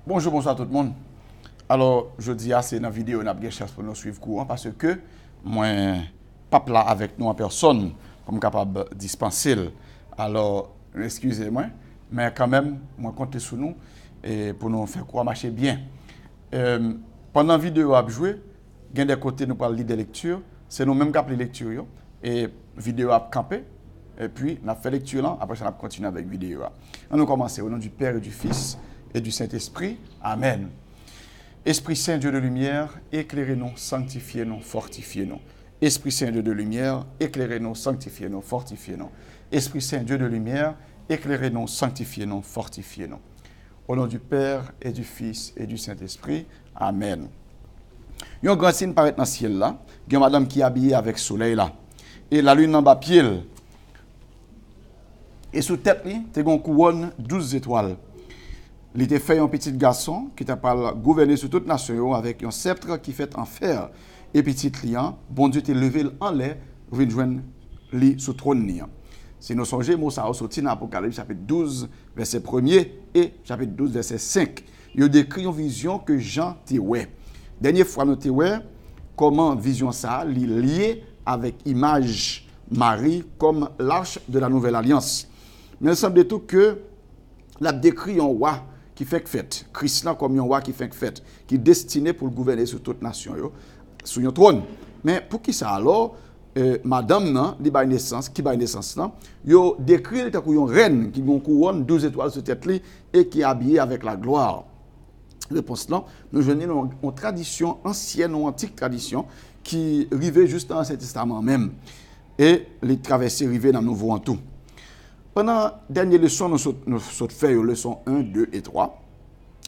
Bonjour, bonsoir tout le monde. Alors, je dis c'est dans la vidéo, on a bien chance pour nous suivre courant parce que moi, pas là avec nous en personne, comme capable de dispenser. Alors, excusez-moi, mais quand même, moi comptez sur nous et pour nous faire quoi marcher bien. Pendant la vidéo à jouer, il y a des côtés nous parlons de lecture, c'est nous-mêmes qui appelons les lectures et vidéo à camper. Et puis, on a fait lecture là, après ça, on a continué avec vidéo. On a commencé au nom du Père et du Fils et du Saint-Esprit. Amen. Esprit Saint, Dieu de lumière, éclairez-nous, sanctifiez-nous, fortifiez-nous. Esprit Saint, Dieu de lumière, éclairez-nous, sanctifiez-nous, fortifiez-nous. Esprit Saint, Dieu de lumière, éclairez-nous, sanctifiez-nous, fortifiez-nous. Au nom du Père et du Fils et du Saint-Esprit. Amen. Il y a un grand signe paraît dans le ciel là. Il y a une madame qui est habillée avec le soleil là. Et la lune en bas pied. Et sous tête, il y a une couronne 12 étoiles. Il était fait un petit garçon qui t'a gouverné sur toute nation avec un sceptre qui fait en fer. Et petit client, bon Dieu t'a levé en l'air, vous joindre lui sous trône. Si nous songeons, nous sommes sortis dans l'Apocalypse chapitre 12, verset 1er et chapitre 12, verset 5. Il décrit une vision que Jean t'a ouais. Dernière fois, nous t'a ouais comment vision ça liée avec image Marie comme l'arche de la nouvelle alliance. Mais il semble tout que la décrit un roi qui fait fête, Christ comme un roi qui fait fête, qui est destiné pour gouverner sur toute nation, sur un trône. Mais pour qui ça alors, madame nan, qui a naissance, yo décrit comme une reine qui a une couronne 12 étoiles sur tête et qui est habillée avec la gloire. Réponse là, nous venons une tradition ancienne ou antique tradition qui arrivait juste dans l'Ancien Testament même. Et les traversées arrivaient dans le Nouveau en tout. Pendant la dernière leçon, nous avons fait leçon 1, 2 et 3.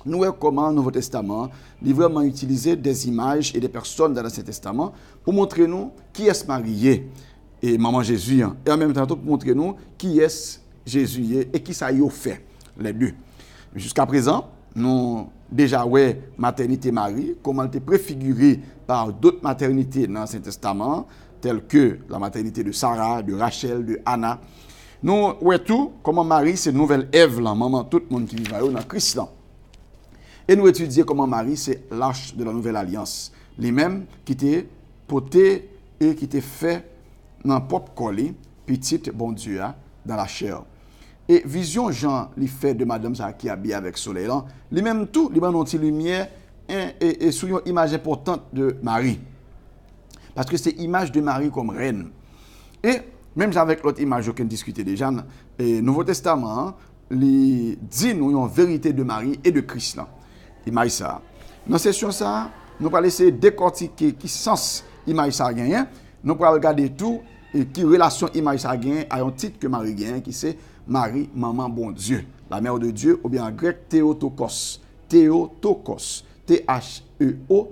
Nous voyons comment le Nouveau Testament a vraiment utilisé des images et des personnes dans l'Ancien Testament pour montrer nous qui est marié et maman Jésus. Et en même temps pour montrer nous qui est Jésus et qui ça y a fait, les deux. Jusqu'à présent, nous déjà ouais maternité Marie, comment elle était préfigurée par d'autres maternités dans l'Ancien Testament, telles que la maternité de Sarah, de Rachel, de Anna. Nous voyons tout, comment Marie, c'est nouvelle Ève, là, maman, tout le monde qui vit dans Christ. Là. Et nous étudions comment Marie, c'est l'arche de la nouvelle alliance. Les mêmes qui étaient potés et qui étaient faits dans le propre collé, petite bon Dieu, dans la chair. Et vision Jean, les fait de Madame ça qui habille avec soleil, là, les mêmes tout, les mêmes lumière et sous une image importante de Marie. Parce que c'est image de Marie comme reine. Et même avec l'autre image qu'on discutait déjà, le Nouveau Testament, il dit nous une vérité de Marie et de Christ. Image ça. Dans cette session, ça, nous allons essayer de décortiquer qui sens image ça gagne. Nous allons regarder tout et qui relation image ça gagne à un titre que Marie gagne, qui c'est Marie, maman bon Dieu, la mère de Dieu, ou bien en grec Théotokos. Théotokos. T-H-E-O-T-O-K-O-S.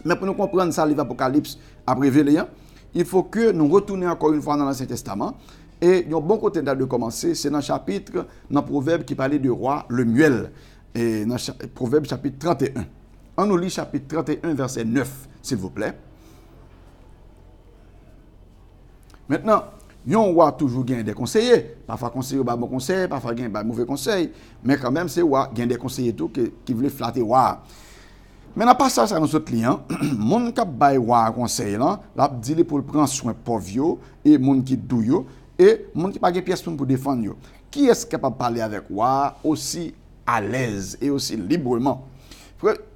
Mais pour nous comprendre ça, livre Apocalypse a révélé, il faut que nous retournions encore une fois dans l'Ancien Testament. Et il y a un bon côté de commencer, c'est dans le chapitre, dans le Proverbe qui parlait du roi Lemuel. Et dans le Proverbe chapitre 31. On nous lit chapitre 31, verset 9, s'il vous plaît. Maintenant, il y a un roi toujours gagne des conseillers. Parfois, conseiller pas bon conseil, parfois, gagne pas mauvais conseil. Mais quand même, c'est roi gagne des conseillers tout qui veulent flatter roi. Maintenant, pas ça, ça nous autres clients. Mon qui bail roi conseil là, l'a dit pour prendre soin pauvre et mon qui douyo et mon qui pas de pièce pour défendre yo. Qui est capable de parler avec roi aussi à l'aise et aussi librement?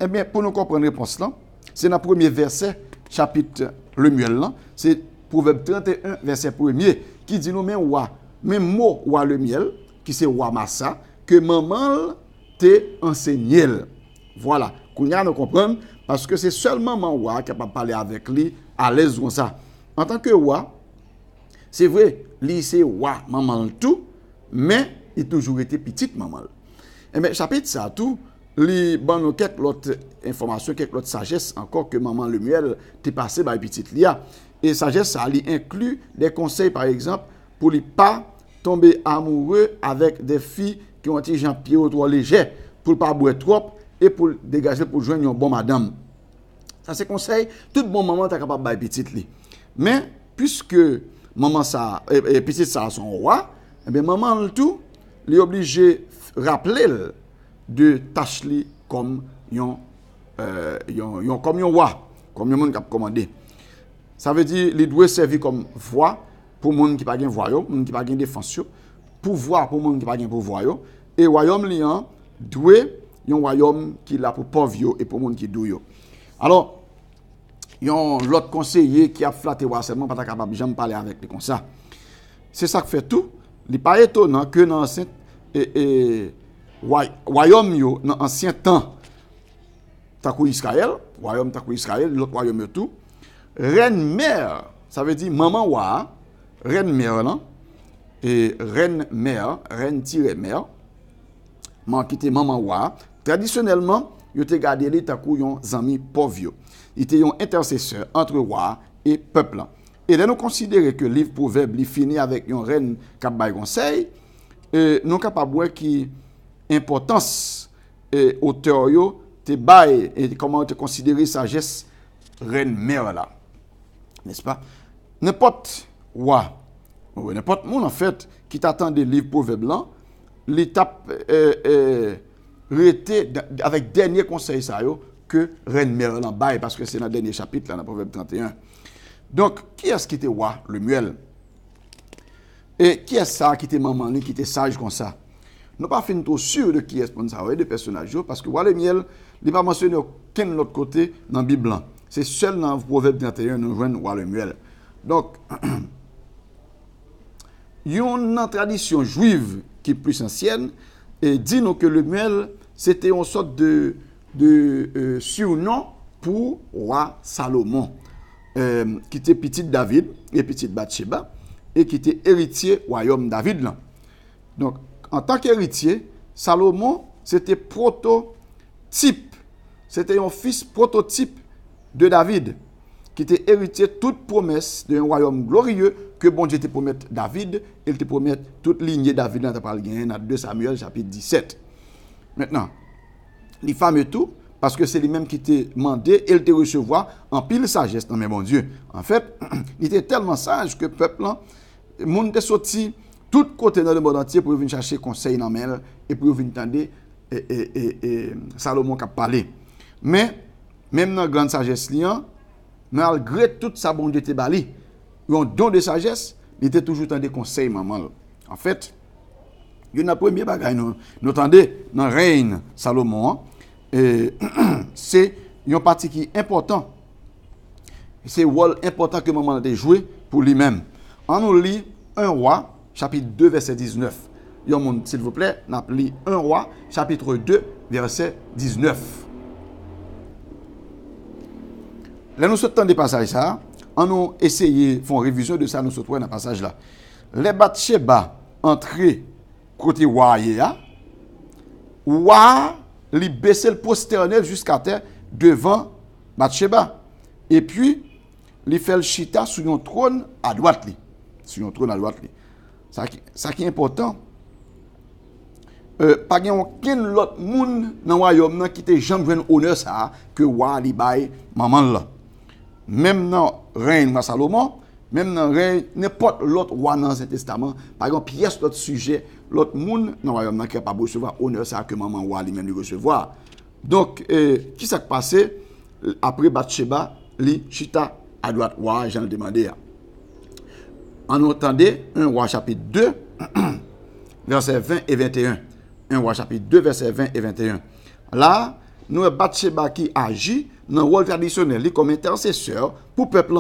Eh bien, pour nous comprendre la réponse là, c'est dans le premier verset, chapitre Lemuel là, c'est Proverbe 31, verset 1er, qui dit nous même roi, même mot roi Lemuel, qui c'est roi Massa, que maman t'est enseigné. Voilà. Qu'on y a nous comprendre parce que c'est seulement mon roi qui est capable de parler avec lui à l'aise comme ça. En tant que roi, c'est vrai, lui c'est roi, maman tout, mais il a toujours été petite maman. Et bien, chapitre ça tout, lui bon quelques autres informations, quelques autres sagesse encore que maman Lemuel t'est passé par petite lia. Et sagesse ça lui inclut des conseils par exemple pour ne pas tomber amoureux avec des filles qui ont été pied ou trop léger, pour ne pas boire trop et pour dégager pour joindre une bonne madame. Ça c'est conseil, tout bon maman est capable de petite li. Mais puisque maman ça petite ça son roi, eh bien maman tout, il est obligé rappeler de tâche li comme yon comme yon roi, comme yon monde qui a commandé. Ça veut dire il doit servir comme voix pour monde qui pas gain voix yo, monde qui pas gain défense yo, pouvoir pour monde qui pas gain pouvoir yo, et royaume li an doit yon royaume qui là pour pauvre yo et pour monde qui dou yo. Alors yon l'autre conseiller qui a flatté roi seulement pas capable jamais parler avec lui comme ça. C'est ça qui fait tout. Il pas étonnant que dans ancien royaume yo dans ancien temps takou Israël, royaume takou Israël, l'autre royaume yo tout, reine mère, ça veut dire maman wa, reine mère là, et reine mère, reine tirée mère, man qui était maman wa, traditionnellement, yo te gardé li takou yon zami pauvre yo. Il était un intercesseur entre roi et peuple. Et là, nous considérons que le livre Proverbe finit avec une reine qui a bail conseil. Nous sommes capables de voir qui importance auteur yo te bail et comment te considérer sagesse reine mère là. N'est-ce pas? N'importe roi, n'importe monde en fait qui t'attend des livres Proverbe là, l'étape avec dernier conseil ça yo que reine mère là bail parce que c'est dans le dernier chapitre là dans Proverbe 31. Donc qui est-ce qui était roi Lemuel? Et qui est ça qui était maman qui était sage comme ça? Nous pas fin trop sûr de qui est responsable de personnage parce que roi Lemuel il pas mentionné aucun autre côté dans la Bible. C'est seul dans Proverbe 31 nous joignons roi Lemuel. Donc une tradition juive qui est plus ancienne et dit nous que Lemuel c'était une sorte de surnom pour roi Salomon, qui était petit David et petit Bathsheba, et qui était héritier royaume David. Là. Donc, en tant qu'héritier, Salomon, c'était prototype, c'était un fils prototype de David, qui était héritier de toute promesse d'un royaume glorieux que bon Dieu te promet David, et il te promet toute lignée David dans dans 2 Samuel chapitre 17. Maintenant, les femmes et tout, parce que c'est lui-même qui t'a demandé et il te recevoir en pile sagesse dans mes bon Dieu. En fait, il était tellement sage que le peuple, le monde était sorti tout côté dans le monde entier pour venir chercher conseil dans elle et pour venir entendre Salomon qui a parlé. Mais, même dans la grande sagesse, malgré toute sa bonne Dieu te bali, un don de sagesse, il était toujours dans des conseils, maman. En fait, il y a un premier bagage, nous entendez, dans le règne Salomon, c'est une partie qui est importante. C'est un rôle important que maman a joué pour lui-même. On nous lit 1 roi, chapitre 2, verset 19. S'il vous plaît, on lit 1 roi, chapitre 2, verset 19. Là, nous sortons des passages, ça. On nous essayé, font révision de ça, nous sortons dans le passage là. Les Bathsheba entrés côté roi, roi, il baissait le postérieur jusqu'à terre devant Bathsheba. Et puis, il fait le chita sur un trône à droite. Sur un trône à droite. Ça qui est important. Pas aucun autre monde dans le royaume qui était jamais honneur ça que roi li bail maman là. Même dans règne Salomon, même dans règne n'importe l'autre roi dans l'Ancien Testament, par exemple pièce d'autres sujets, l'autre monde dans le royaume qui n'a pas recevoir honneur ça que maman roi lui-même lui recevoir. Donc qui s'est passé après Bathsheba, li chita à droite roi Jean demandé. On entendait 1 roi chapitre 2 verset 20 et 21. 1 roi chapitre 2 verset 20 et 21. Là, nous Bathsheba qui agit dans le rôle traditionnel comme intercesseur pour le peuple.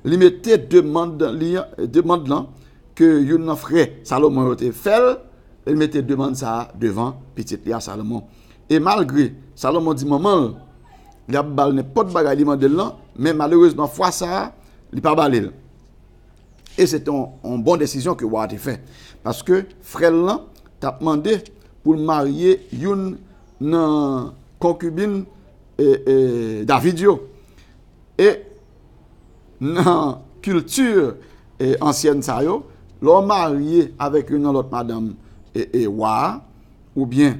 Il mettait demande là que yon frère Salomon était fait, il mettait demande ça devant petit Léa Salomon. Et malgré Salomon dit maman, il a bal n'importe bagaille demande là, mais malheureusement fois ça, il pas balé. Et c'est une bonne décision que roi a fait parce que frère là t'a demandé pour marier une concubine David yo. Et dans culture ancienne ça yo, l'homme marié avec une autre madame et roi ou bien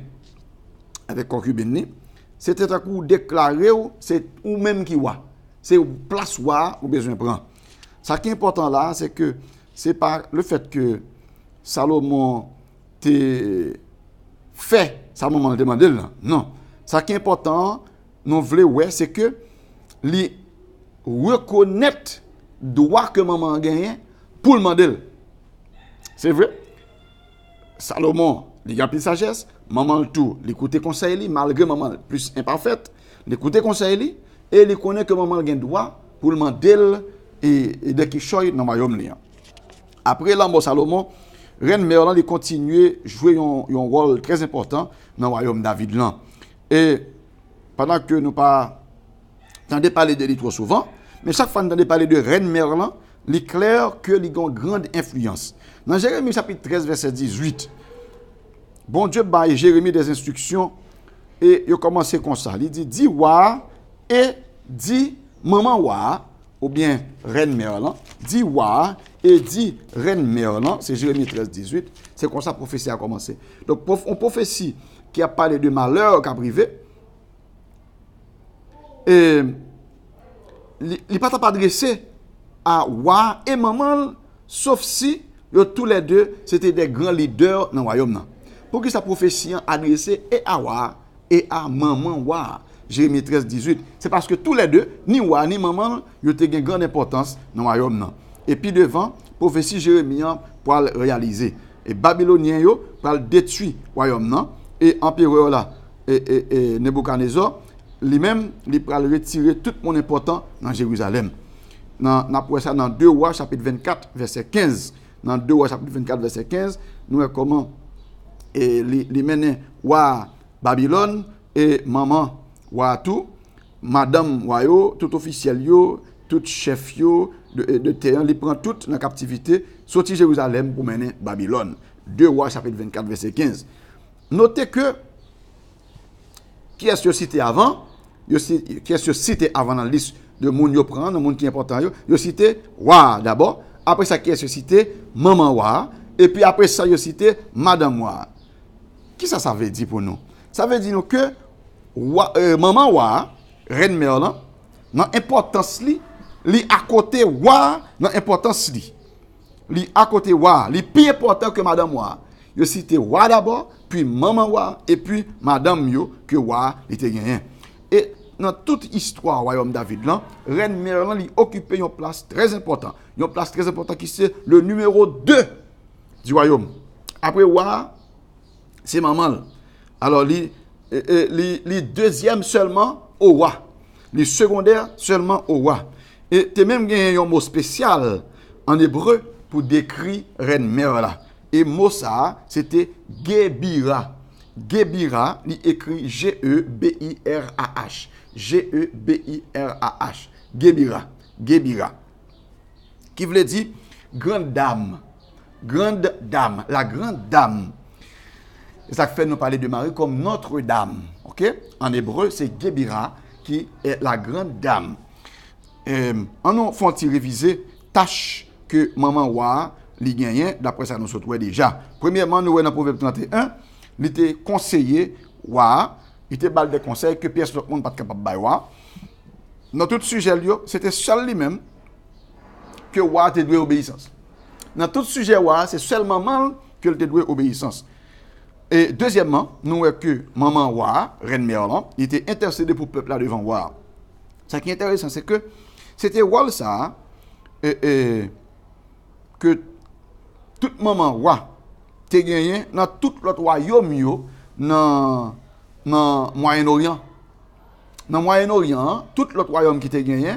avec concubine, c'était un coup déclaré c'est ou même qui roi. C'est place roi ou besoin prendre. Ça qui est important là, c'est que c'est pas le fait que Salomon te fait ça maman demande là. Non. Ça qui est important, nous voulons ouais, c'est que li reconnaître droit que maman gagne pour le demander. C'est vrai. Salomon, il a plus de sagesse, maman tout, l'écouter conseil li malgré maman plus imparfaite, l'écouter conseil li et il connaît que maman gagne droit pour le demander et de qui choy dans royaume li. Après l'amour Salomon, reine Merlan il continue jouer un rôle très important dans le royaume David là. Et pendant que nous pas entendez parler de lui trop souvent, mais chaque fois que nous entendons parler de reine Merlan, il est clair que il a une grande influence. Dans Jérémie chapitre 13 verset 18, bon Dieu baille Jérémie des instructions et il a commencé comme ça. Il dit dis wa et dis maman wa ou bien reine Merlan, dis wa et dit reine Merlan, c'est Jérémie 13 18, c'est comme ça la prophétie a commencé. Donc une prophétie qui a parlé de malheur qui a privé et il pas adressé à wa et maman sauf si tous les deux c'était des grands leaders dans le royaume. Pour que sa prophétie adressée et à wa et à maman wa. Jérémie 13 18, c'est parce que tous les deux ni wa ni maman ils ont une grande importance dans le royaume. Et puis devant prophétie Jérémie pour réaliser et Babylonien yo pour détruire le royaume et empereur là et Nebuchadnezzar lui-même il pour retirer tout mon important dans Jérusalem. N'a pour ça dans 2 Rois chapitre 24 verset 15. Dans 2 Rois chapitre 24 verset 15, nous voyons comment et les mener wa Babylone et maman wa tout madame wa yo tout officiel yo tout chef yo de terrain les prend tout dans captivité sorti Jérusalem pour mener Babylone. 2 Rois chapitre 24 verset 15. Notez que qui est-ce cité avant, qui est-ce cité avant dans la liste de monde yo prend, de monde qui est important yo cité wa d'abord, après ça qui est cité maman wa et puis après ça yo cité madame wa. Qui ça veut dire pour nous? Ça veut dire que maman wa reine Merlan dans importance li à côté wa dans importance li à côté wa li plus important que madame wa. Yo cité wa d'abord puis maman wa et puis madame yo que wa était gagné. Et dans toute histoire royaume David là, reine Merlan li occupait une place très importante. Une place très importante qui c'est le numéro 2 du royaume. Après wa c'est maman. Alors li deuxième seulement au roi. Les secondaires seulement au roi. Et tu même gagné un mot spécial en hébreu pour décrire reine Merlan. Et mot ça, c'était Gebira. Gebira, il écrit G-E-B-I-R-A-H. G-E-B-I-R-A-H. Gebira. Gebira. Qui veut dire grande dame. Grande dame. La grande dame. Et ça fait nous parler de Marie comme Notre-Dame. Ok? En hébreu, c'est Gebira qui est la grande dame. En nous font-ils réviser tâche que maman wa li gagnait, d'après ça nous se trouvait déjà. Premièrement, nous voyons dans Proverbe 31, il était conseiller wa, il était bal des conseils que pièce le monde pas capable de wa. Dans tout sujet c'était seul lui-même que wa te doit obéissance. Dans tout sujet wa, c'est seulement maman que te doit obéissance. Et deuxièmement, nous voyons que maman wa, reine Merlan, il était intercédé pour le peuple là devant wa. Ce qui est intéressant, c'est que c'était rôle ça que toute maman wa te gagné dans tout l'autre royaume yo dans Moyen-Orient. Dans Moyen-Orient, tout l'autre royaume qui te gagné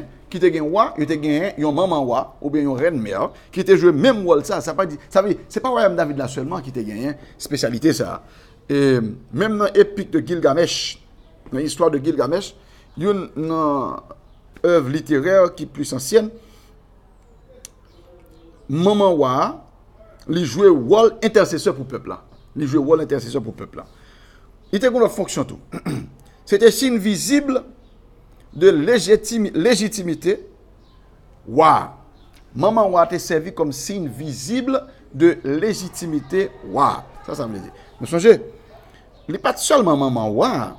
wa, il te gagné yon maman wa ou bien yon reine mère qui te joué même rôle ça pas dit ça veut c'est pas royaume David là seulement qui te gagné spécialité ça. Et même dans l'épique de Gilgamesh, dans l'histoire de Gilgamesh, il y a une œuvre littéraire qui est plus ancienne. Maman wa, il jouait rôle intercesseur pour le peuple là. Il jouait rôle intercesseur pour le peuple là. Il était une fonction tout. C'était signe visible de légitimité. Wa. Maman wa était servi comme signe visible de légitimité. Wa. Ça veut dire. Vous songez, il n'est pas seulement maman wa,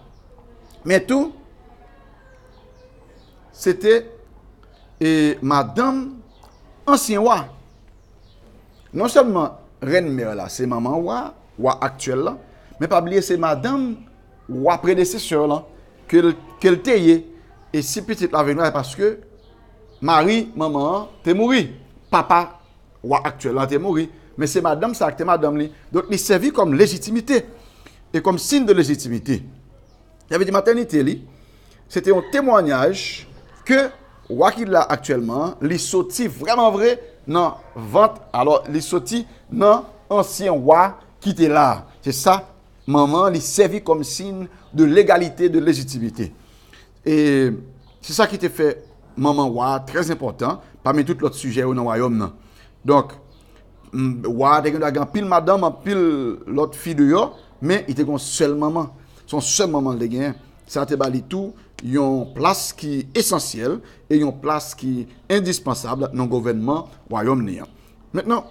mais tout, c'était madame ancien wa. Non seulement reine mère là, c'est maman wa actuelle là, Mais pas oublier, c'est madame ou prédécesseur là, qu'elle t'ayait. Et si petite la venue, parce que Marie, maman, t'es mouru. Papa, ou actuel là, t'es mouru. Mais c'est madame, ça acte madame. Donc, il servit comme légitimité. Et comme signe de légitimité. Il y avait des maternités, c'était un témoignage que, roi qui l'a actuellement, il sorti vraiment vrai dans vente. Alors, il sorti dans ancien roi qui était là. C'est ça, maman, il servit comme signe de légalité, de légitimité. Et c'est ça qui était fait, maman roi, très important, parmi tous les autres sujets dans le royaume. Donc, roi, il y a pile madame, pile l'autre fille de yo, mais il était une seule maman. Son seul maman de gain, ça te bali tout, il y a une place qui est essentielle et une place qui est indispensable dans le gouvernement royaume. Maintenant,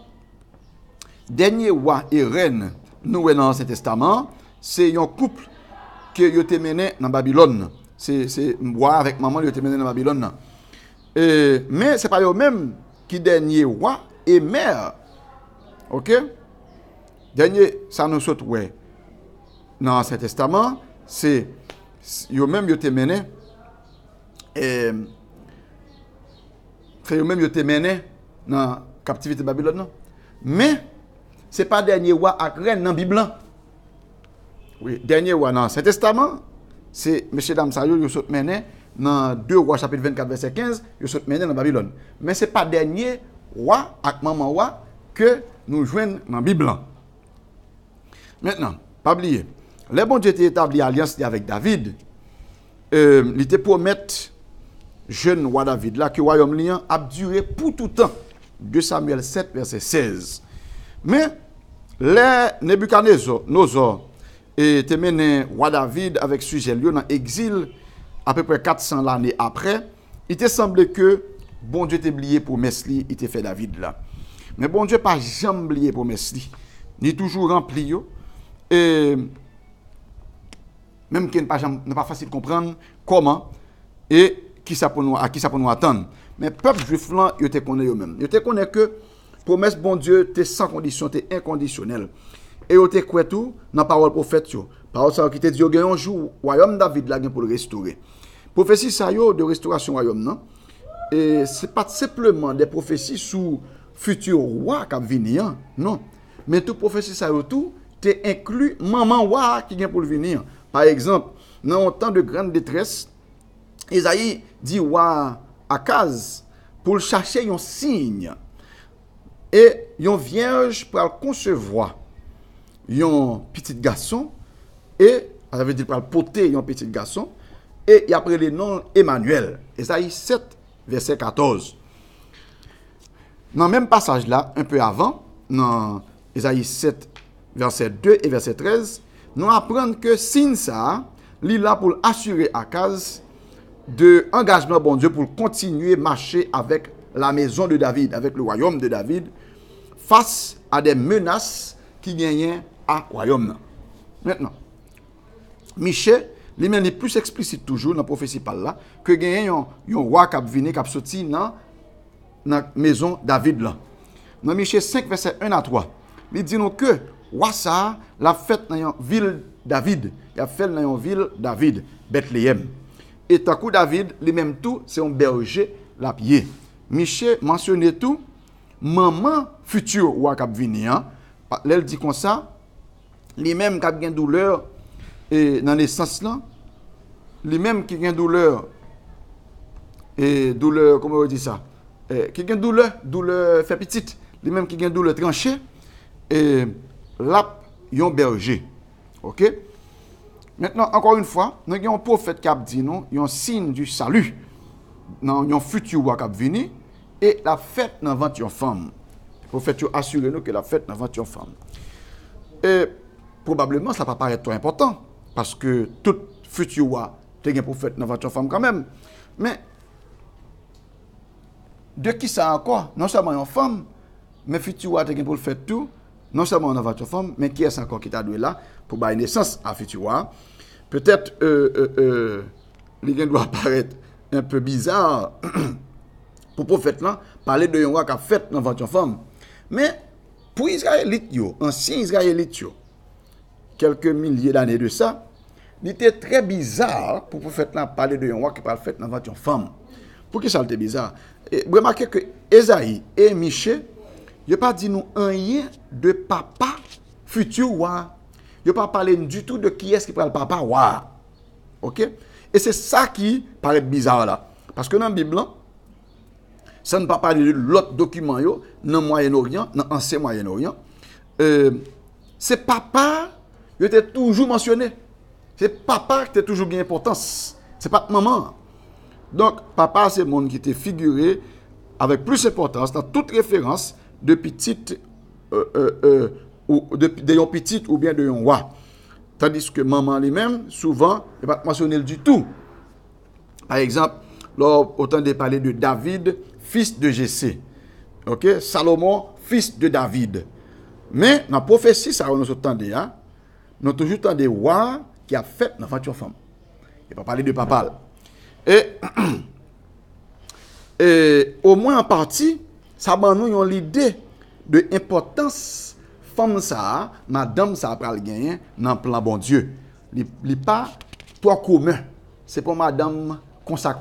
dernier roi et reine, nous dans l'Ancien Testament, c'est un couple qui a été mené dans Babylone. C'est roi avec maman qui a été mené dans Babylone. Mais ce n'est pas eux-mêmes qui dernier roi et mère. Ok? Dernier, ça nous saute, ouais. Dans l'Ancien Testament, c'est eux-mêmes qui ont été menés. C'est eux-mêmes qui ont été menés dans la captivité de Babylone. Mais, ce n'est pas dernier roi à reine dans la Bible. Oui, dernier roi dans l'Ancien Testament, c'est M. Dam Sayo, ils sont menés dans 2 Rois chapitre 24, verset 15, ils sont menés dans Babylone. Mais ce n'est pas dernier roi avec maman roi que nous joignons dans la Bible. Maintenant, pas oublier, les bon Dieu était établi alliance avec David. Il était promettre jeune roi David là que le royaume liant a duré pour tout temps. 2 Samuel 7, verset 16. Mais les Nebuchadnezzar était mené roi David avec sujet lieu dans l'exil à peu près 400 l'année après. Il te semblé que bon Dieu était oublié pour Mesli, il était fait David là. Mais bon Dieu pas jamais oublié pour Mesli. Il toujours rempli yo. Et même qu'il n'est pas facile de comprendre comment et à qui ça pour nous attendre. Mais le peuple juif là, il te connaît eux-mêmes. Il te connaît que promesse bon Dieu t'es sans condition, t'es inconditionnel. Et il te croit tout dans la parole prophète yo. Parole ça qui te dit il y a un jour royaume David là pour le restaurer. Prophétie ça yo de restauration royaume non. Et c'est pas simplement des prophéties sous futur roi qui venir, non. Mais tout prophétie ça yo tout t'es inclus maman roi qui vient pour venir. Par exemple, dans un temps de grande détresse, Isaïe dit roi Akaz pour chercher un signe. Et une vierge pour concevoir un petit garçon et ça veut dire pour porter un petit garçon et après le nom Emmanuel. Isaïe 7 verset 14. Dans le même passage là, un peu avant, dans Isaïe 7 verset 2 et verset 13, nous apprenons que signe ça, il est là pour assurer Akaz de engagement bon Dieu pour continuer à marcher avec la maison de David, avec le royaume de David, face à des menaces qui gagnent à royaume. Maintenant, Michée, lui-même est plus explicite toujours dans la prophétie par là, que gagne un roi qui a venu, qui a sorti dans la maison de David là. Dans Michée 5, verset 1 à 3, il dit nous que roi ça l'a fait dans la ville David, il a fait dans la ville David, Bethléem. Et tant que David, lui-même tout, c'est un berger la pied. Michée mentionnait tout, maman futur roi qui a venu, elle dit comme ça, lui-même qui a une douleur et dans les sens là, lui-même qui a une douleur, et douleur, comment on dit ça, qui a une douleur fait petite, lui-même qui a une douleur tranchée, et là, il y a un berger. Ok? Maintenant, encore une fois, nous avons un prophète qui a dit non, il y a un signe du salut dans un futur roi qui a venu, et la fête dans 21 femmes. Le prophète a assuré nous que la fête dans 21 femmes. Et probablement, ça ne va pas paraître trop important, parce que tout futur roi, il y a un prophète dans 21 femmes quand même. Mais, de qui ça encore? Non seulement une femme, mais futur roi, il y a pour le faire tout, non seulement dans 21 femmes, mais qui est encore qui t'a doué là pour donner naissance à futur roi? Peut-être, les gens doivent paraître un peu bizarre pour le prophète là, parler de un roi qui a fait dans 21 femmes. Mais, pour les Israélites, anciens Israélites, qui quelques milliers d'années de ça, il était très bizarre pour le prophète là parler de un roi qui parle fait dans une femme. Pour qui ça était bizarre? Et vous remarquez que Esaïe et Michée, il n'ont pas dit nous rien de papa futur roi. Il n'ont pas parlé du tout de qui est-ce qui parle papa roi. OK? Et c'est ça qui paraît bizarre là. Parce que dans la Bible, ça ne peut pas parler de l'autre document dans le Moyen-Orient, dans l'ancien Moyen-Orient. C'est papa, il était toujours mentionné. C'est papa qui était toujours bien importance. C'est pas maman. Donc, papa, c'est le monde qui était figuré avec plus d'importance dans toute référence de petite, ou de petite ou bien de un roi. Tandis que maman lui-même, souvent, n'est pas mentionné du tout. Par exemple, autant de parler de David, fils de Jessé. OK? Salomon, fils de David. Mais dans la prophétie, ça nous entendons, nous avons toujours entendu roi qui a fait dans la femme. Il ne pas parler de papa. Et au moins en partie, ça nous a l'idée de l'importance femme ça, madame ça pral gagner dans le plan bon Dieu. Il n'est pas toi commun. C'est pour madame comme ça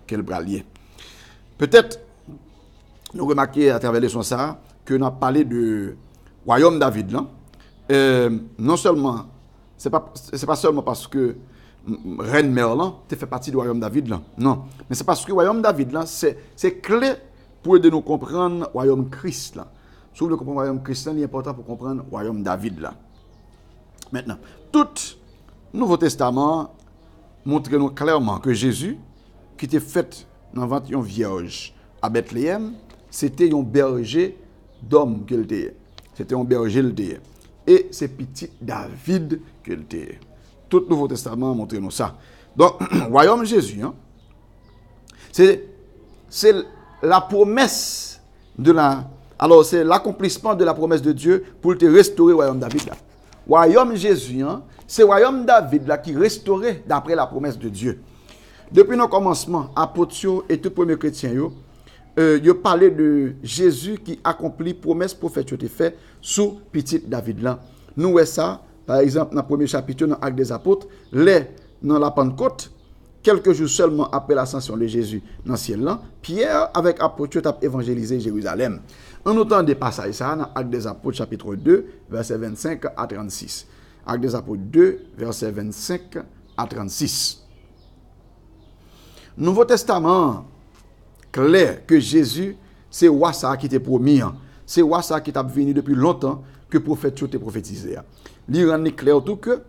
qu'elle pral lier. Peut-être nous remarquons à travers les sons ça que nous avons parlé de royaume David là. Non seulement c'est pas seulement parce que reine Merlin fait partie du royaume David là. Non, mais c'est parce que le royaume David là c'est clé pour aider nous comprendre le royaume Christ là. Si vous voulez comprendre le royaume Christ, c'est important pour comprendre le royaume David là. Maintenant, tout le Nouveau Testament montre nous clairement que Jésus, qui était fait dans une vierge à Bethléem, c'était un berger d'homme qu'il était. C'était un berger le était. Et c'est petit David qu'il était. Tout le Nouveau Testament montre nous ça. Donc, le royaume Jésus, c'est la promesse de la... Alors, c'est l'accomplissement de la promesse de Dieu pour te restaurer le royaume David. Là. Royaume Jésus, c'est le royaume David là, qui est restauré d'après la promesse de Dieu. Depuis nos commencements, apôtres et tout premier chrétien, ils ont parlé de Jésus qui accomplit promesse prophète qui a été fait sous petit David là. Nous voyons ça, par exemple, dans le premier chapitre, dans l'Acte des Apôtres, dans la Pentecôte, quelques jours seulement après l'ascension de Jésus dans le ciel là, Pierre avec apôtres a évangélisé Jérusalem. En autant des passages, ça, dans Actes des Apôtres, chapitre 2, versets 25 à 36. Actes des Apôtres 2, versets 25 à 36. Nouveau Testament, clair que Jésus, c'est roi ça qui était promis. C'est roi ça qui est venu depuis longtemps que le prophète a prophétisé. Il rend clair tout que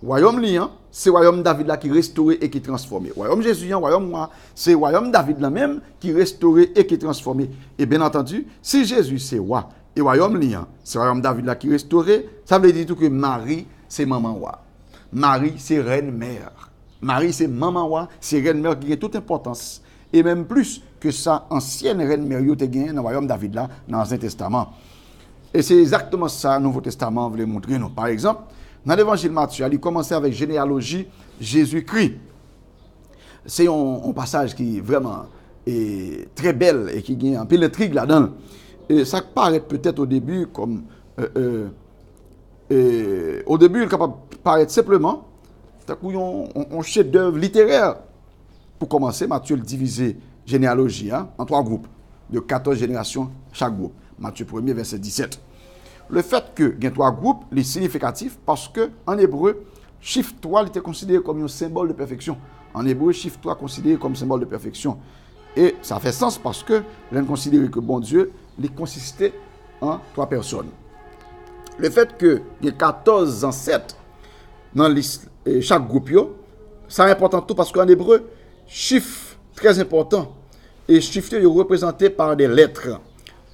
royaume liant, c'est le royaume David là qui restauré et qui transformé. Royaume Jésus, royaume moi, c'est le royaume David là même qui restauré et qui transformé. Et bien entendu, si Jésus c'est roi et royaume liant, c'est le royaume David là qui restauré, ça veut dire tout que Marie c'est maman roi. Marie c'est reine mère. Marie c'est maman roi, c'est reine mère qui a toute importance. Et même plus que sa ancienne reine mère qui a gagné dans le royaume David là dans l'Ancien Testament. Et c'est exactement ça le Nouveau Testament voulait montrer nous. Par exemple, dans l'évangile Matthieu, il commence avec généalogie Jésus-Christ. C'est un passage qui vraiment est très belle et qui gagne un peu l'intrigue là-dedans. Et ça paraît peut-être au début comme... au début, il est capable de paraître simplement un chef-d'œuvre littéraire. Pour commencer, Matthieu le divisé généalogie en 3 groupes, de 14 générations chaque groupe. Matthieu 1er, verset 17. Le fait que il y a 3 groupes est significatif parce que en hébreu, chiffre 3 était considéré comme un symbole de perfection. En hébreu, chiffre 3 est considéré comme symbole de perfection. Et ça fait sens parce que l'on considère que bon Dieu, il consistait en 3 personnes. Le fait que il y a 14 ancêtres dans chaque groupe, ça est important tout parce qu'en hébreu, chiffre très important. Et chiffre est représenté par des lettres.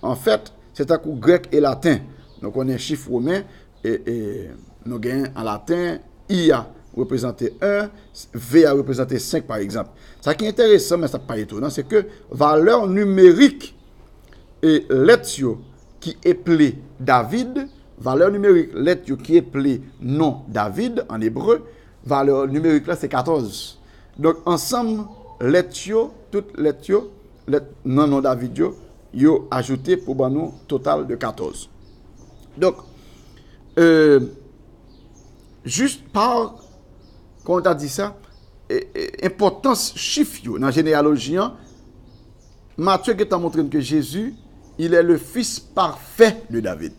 En fait, c'est un coup grec et latin. Donc, on a un chiffre romain et nous avons en latin I a représenté 1, V a représenté 5 par exemple. Ce qui est intéressant, mais ça n'est pas étonnant, c'est que valeur numérique et lettre qui est appelée David, valeur numérique lettre qui est appelée non David en hébreu, valeur numérique là c'est 14. Donc ensemble, lettre, toutes lettres, non David, yo ajouté pour nous total de 14. Donc, juste par, comment on a dit ça, importance chiffre dans la généalogie, Matthieu qui t'a montré que Jésus, il est le fils parfait de David.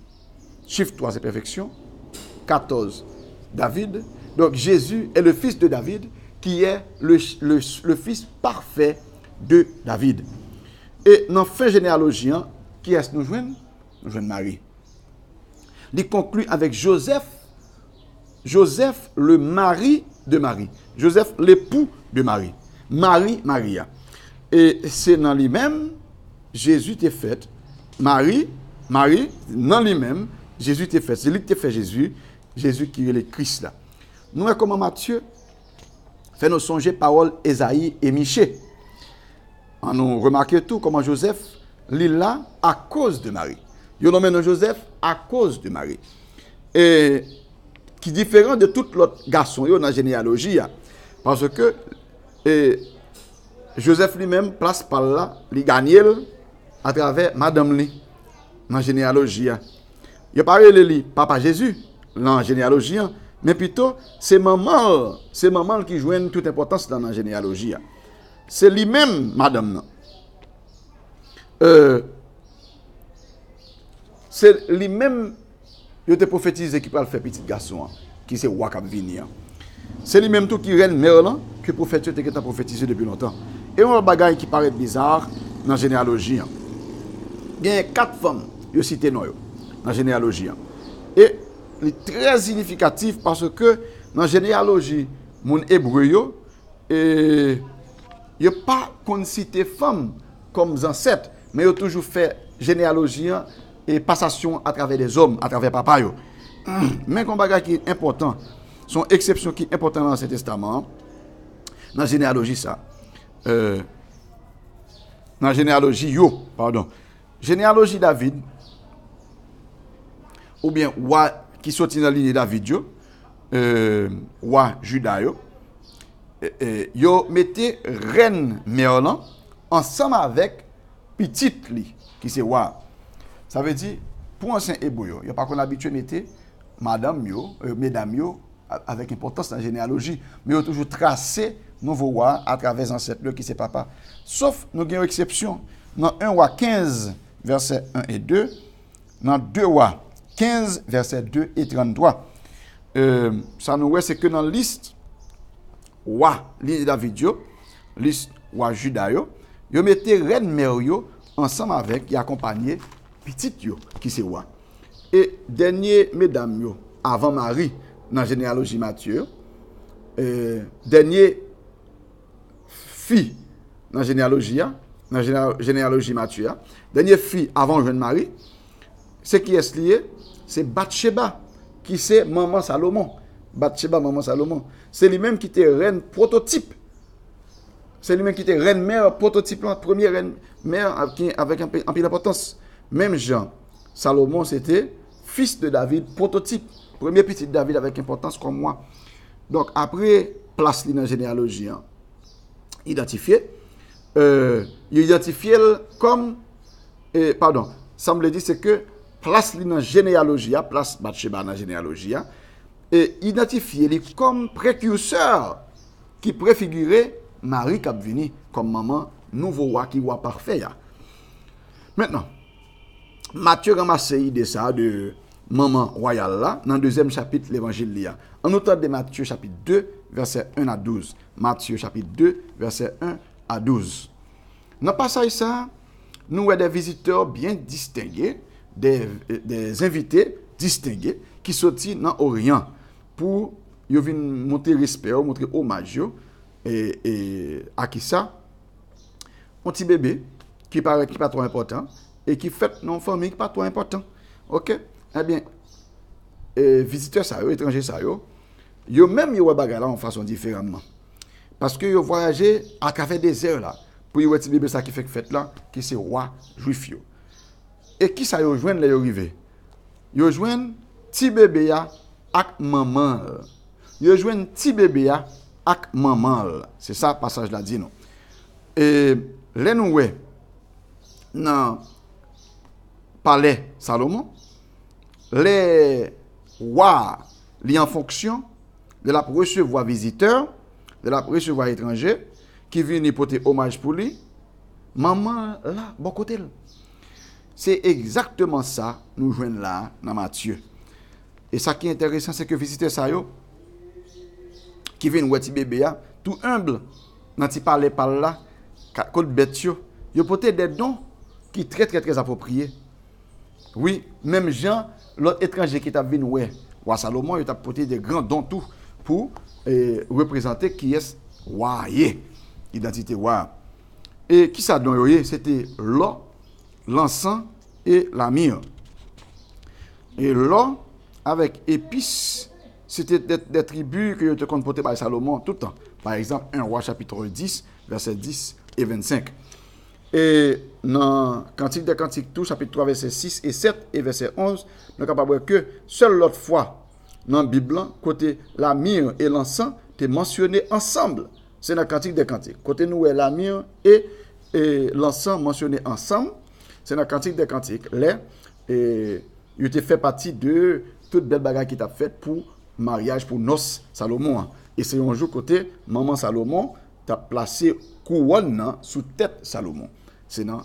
Chiffre 3, c'est perfection. 14, David. Donc Jésus est le fils de David, qui est le fils parfait de David. Et dans la fin généalogie, qui est-ce que nous jouons? Nous jouons Marie. Il conclut avec Joseph. Joseph, le mari de Marie. Joseph, l'époux de Marie. Marie, Maria. Et c'est dans lui-même, Jésus t'est fait. Marie, dans lui-même, Jésus t'est fait. C'est lui qui t'a fait Jésus. Jésus qui est le Christ là. Nous, comment Matthieu fait nous songer paroles Esaïe et Michée. On nous remarque tout comment Joseph l'est là à cause de Marie. Il nomme Joseph à cause de Marie. Et qui est différent de tout l'autre garçon dans la généalogie. Parce que Joseph lui-même place par là, il gagne à travers Madame Li dans la généalogie. Il parle de lui, Papa Jésus, dans la généalogie, mais plutôt c'est maman qui joue toute importance dans la généalogie. C'est lui-même, Madame. C'est lui-même qui a prophétisé qui peut faire petit garçon, qui c'est roi qui va venir. C'est lui-même tout qui reine Merlin, que le prophète a prophétisé depuis longtemps. Et on a un bagage qui paraît bizarre dans la généalogie. Il y a 4 femmes, je cite dans la généalogie. Et c'est très significatif parce que dans la généalogie, mon hébreu, il n'y a pas qu'on cite femmes comme ancêtres, mais il a toujours fait généalogie et passation à travers les hommes, à travers papa. Mais un bagage qui est important, son exception qui est importante dans l'Ancien Testament, dans la généalogie ça. Dans la généalogie généalogie David, ou bien roi qui sortit dans la ligne David, roi Juda, yo mettez reine Merlin ensemble avec petite li, qui c'est roi. Ça veut dire, pour un ancien hébreu, il n'y a pas qu'on habitué à mettre mesdames avec importance dans la généalogie, mais il a toujours tracé nouveau roi à travers les ancêtres qui c'est papa. Sauf, nous avons une exception. Dans 1 roi 15, versets 1 et 2, dans 2 rois 15, versets 2 et 33, ça nous voit, c'est que dans la liste roi, l'île David, liste roi Juda, ils mettaient reine mère ensemble avec, et accompagné petite qui c'est roi. Et dernier mesdames avant Marie, dans la généalogie Matthieu, dernier fille dans la généalogie Matthieu, dernière fille avant jeune Marie, c'est qui est lié, c'est Bathsheba, qui c'est maman Salomon. Bathsheba, maman Salomon. C'est lui-même qui était reine prototype. C'est lui-même qui était reine mère prototype, la première reine mère avec un peu d'importance. Même Jean, Salomon, c'était fils de David, prototype. Premier petit David avec importance comme moi. Donc, après, place dans la généalogie, identifié, il identifié comme, semble dire, c'est que place dans la généalogie, place Bathsheba dans la généalogie, et identifié comme précurseur qui préfigurait Marie qui a venu comme maman, nouveau roi qui roi parfait. Maintenant, Matthieu ramasse l'idée ça de maman royale là, dans le 2e chapitre de l'évangile. En autant de Matthieu chapitre 2, verset 1 à 12. Matthieu chapitre 2, verset 1 à 12. Dans le passage ça, nous avons des visiteurs bien distingués, des invités distingués qui sortent dans l'Orient pour venir montrer respect, montrer hommage et à qui ça? Un petit bébé qui paraît qui pas trop important et qui fait non famille qui pas trop important. OK? Eh bien, visiteurs ça étrangers ça yo même yo bagay là en façon différemment. Parce que yo voyagé à travers des désert là pour yo petit bébé ça qui fait fête là qui c'est roi juif yo. Et qui ça yo joindre là yo arrivé? Yo joindre petit bébé ya ak maman. Yo joindre petit bébé ya ak maman. C'est ça passage là dit non. Et les nous ouais dans palais Salomon, les rois li en fonction de la recevoir visiteurs, de la recevoir étrangers, qui viennent porter hommage pour lui. Maman, là, bon côté. C'est exactement ça, nous joignons là, dans Matthieu. Et ça qui est intéressant, c'est que visiteurs ça yo, qui viennent voir petit bébé, tout humble, quand il parle par là, côté bête yo, ils portent des dons qui sont très très très appropriés. Oui, même Jean, l'autre étranger qui est venu ouais, roi Salomon, il a porté des grands dons tout pour représenter qui est roi, identité roi. Et qui ça don yo, c'était l'or, l'encens et la myrrhe. Et l'or avec épices, c'était des tribus que tu comptes porter par Salomon tout le temps. Par exemple, 1 Roi chapitre 10, versets 10 et 25. Et dans Cantique des Cantiques, tout, chapitre 3, versets 6 et 7 et verset 11, nous sommes capables de voir que seule l'autre fois, dans la Bible, côté la myrrhe et l'encens, c'est mentionné ensemble. C'est dans Cantique des Cantiques. Côté nous, la myrrhe et l'encens mentionnés ensemble, c'est dans Cantique des Cantiques. Là, il était fait partie de toute belle bagarre qui t'a fait pour mariage, pour noces Salomon. Et c'est un jour côté, maman Salomon, t'a placé couronne sous tête Salomon. C'est dans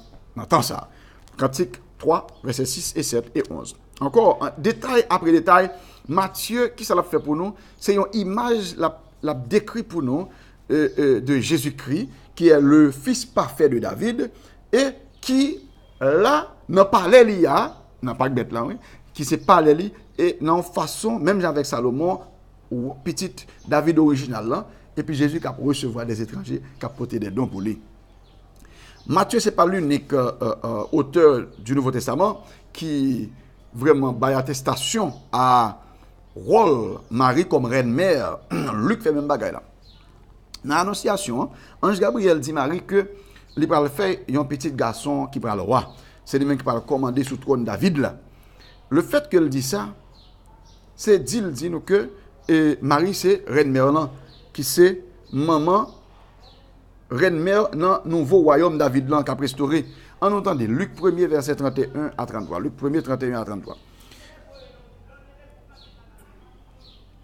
temps ça. Cantique 3, versets 6 et 7 et 11. Encore, détail après détail, Matthieu, qui ça l'a fait pour nous? C'est une image, la décrit pour nous de Jésus-Christ, qui est le fils parfait de David, et qui, là, n'a parlé l'IA, n'a pas bête là, oui, qui s'est parlé, et dans façon, même avec Salomon, ou petit David original là, et puis Jésus qui a recevoir des étrangers, qui a porté des dons pour lui. Matthieu, ce n'est pas l'unique auteur du Nouveau Testament qui vraiment baille attestation à rôle Marie comme reine-mère. Luc fait même bagaille là. Dans l'Annonciation, Ange Gabriel dit Marie que il va faire un petit garçon qui va le roi. C'est lui-même qui va le commander sous le trône David là. Le fait qu'elle dit ça, c'est dit nous que Marie c'est reine-mère qui c'est maman reine-mère dans le nouveau royaume David là qui a restauré. En entendez, Luc 1er verset 31 à 33. Luc 1er 31 à 33.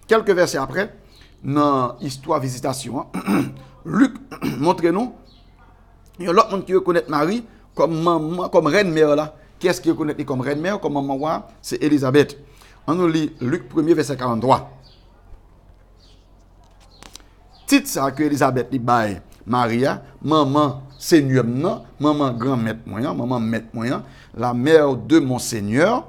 Quelques versets après, dans l'histoire visitation, Luc montre-nous, il y a l'autre monde qui reconnaît Marie comme maman, comme reine-mère là. Qui est-ce qui reconnaît comme reine-mère, comme maman? C'est Élisabeth. On nous lit Luc 1er verset 43. Titre ça que Élisabeth dit bail Maria, maman Seigneur, maman grand-mère moyen, maman maître moyen, la mère de mon Seigneur.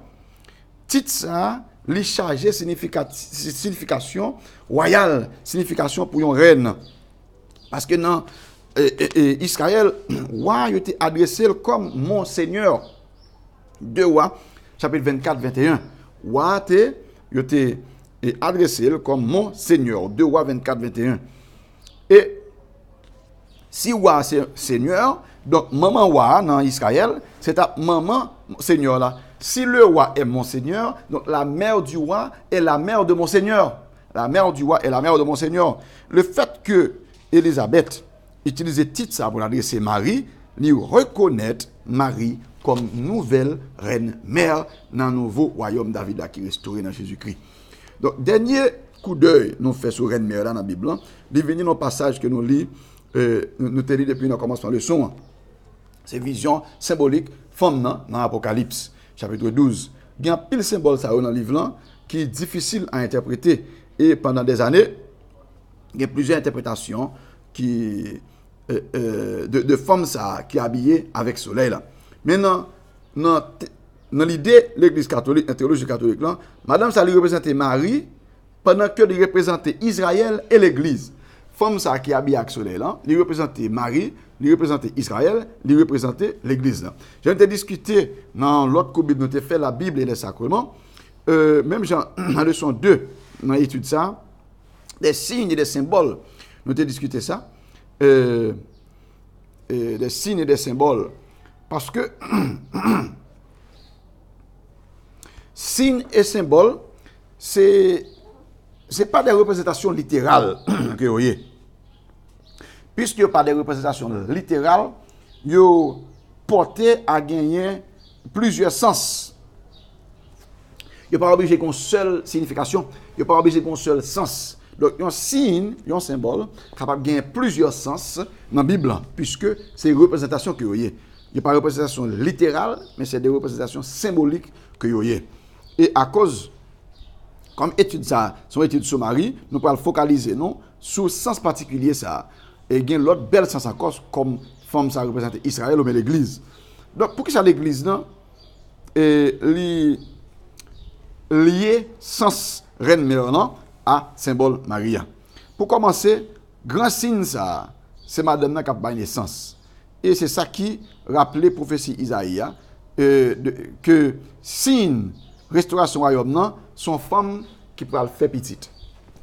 Titre ça, li chargé signification royale, signification pour une reine. Parce que dans Israël, roi était adressé comme mon Seigneur. 2 Rois, chapitre 24, 21. Roi était adressé comme mon Seigneur. 2 Rois 24, 21. Et si roi c'est Seigneur, donc maman roi dans Israël, c'est ta maman Seigneur là. Si le roi est mon Seigneur, donc la mère du roi est la mère de mon Seigneur. La mère du roi est la mère de mon Seigneur. Le fait que Élisabeth utilise titre ça pour adresser Marie, lui reconnaître Marie comme nouvelle reine mère dans le nouveau royaume David qui est restauré dans Jésus-Christ. Donc, dernier coup d'œil nous fait sur reine mère dans la Bible, il vient dans le passage que nous lisons, nous te lisons depuis le commencement de la leçon. C'est vision symbolique, femme dans l'Apocalypse, chapitre 12. Il y a un pile symbole ça dans le livre qui est difficile à interpréter. Et pendant des années, il y a plusieurs interprétations de femmes ça, qui sont habillées avec soleil là. Maintenant, dans l'idée de l'Église catholique, la théologie catholique, là, madame, ça lui représentait Marie, pendant que lui représentait Israël et l'Église. Femme, ça qui habille avec soleil, là, lui représentait Marie, lui représentait Israël, lui représentait l'Église. Là. J'ai discuté dans l'autre cours Bible, nous avons fait la Bible et les sacrements. Même dans la leçon 2, dans l'étude ça, des signes et des symboles, nous avons discuté ça. Des signes et des symboles. Parce que signes et symboles, c'est pas des représentations littérales que vous voyez. Puisqu'il n'y a pas de représentations littérales, ils sont portés à gagner plusieurs sens. Il n'y a pas obligé qu'une seule signification, il n'y a pas obligé qu'un seul sens. Donc, un signe, un symbole, capable de gagner plusieurs sens dans la Bible, puisque c'est une représentation que vous voyez. Il n'y a pas de représentation littérale, mais c'est des représentations symboliques que vous voyez. Et à cause, comme étude ça, son étude sur Marie, nous pouvons focaliser non, sur le sens particulier ça. Et il y a l'autre bel sens à cause, comme femme ça représente Israël ou l'Église. Donc, pour que ça l'Église, non, lié sens Reine Mère non, à symbole Maria. Pour commencer, grand signe ça, c'est madame qui a baigné naissance. Et c'est ça qui rappelait prophétie Isaïe que signe restauration royaume non, sont femmes qui peuvent le faire petite.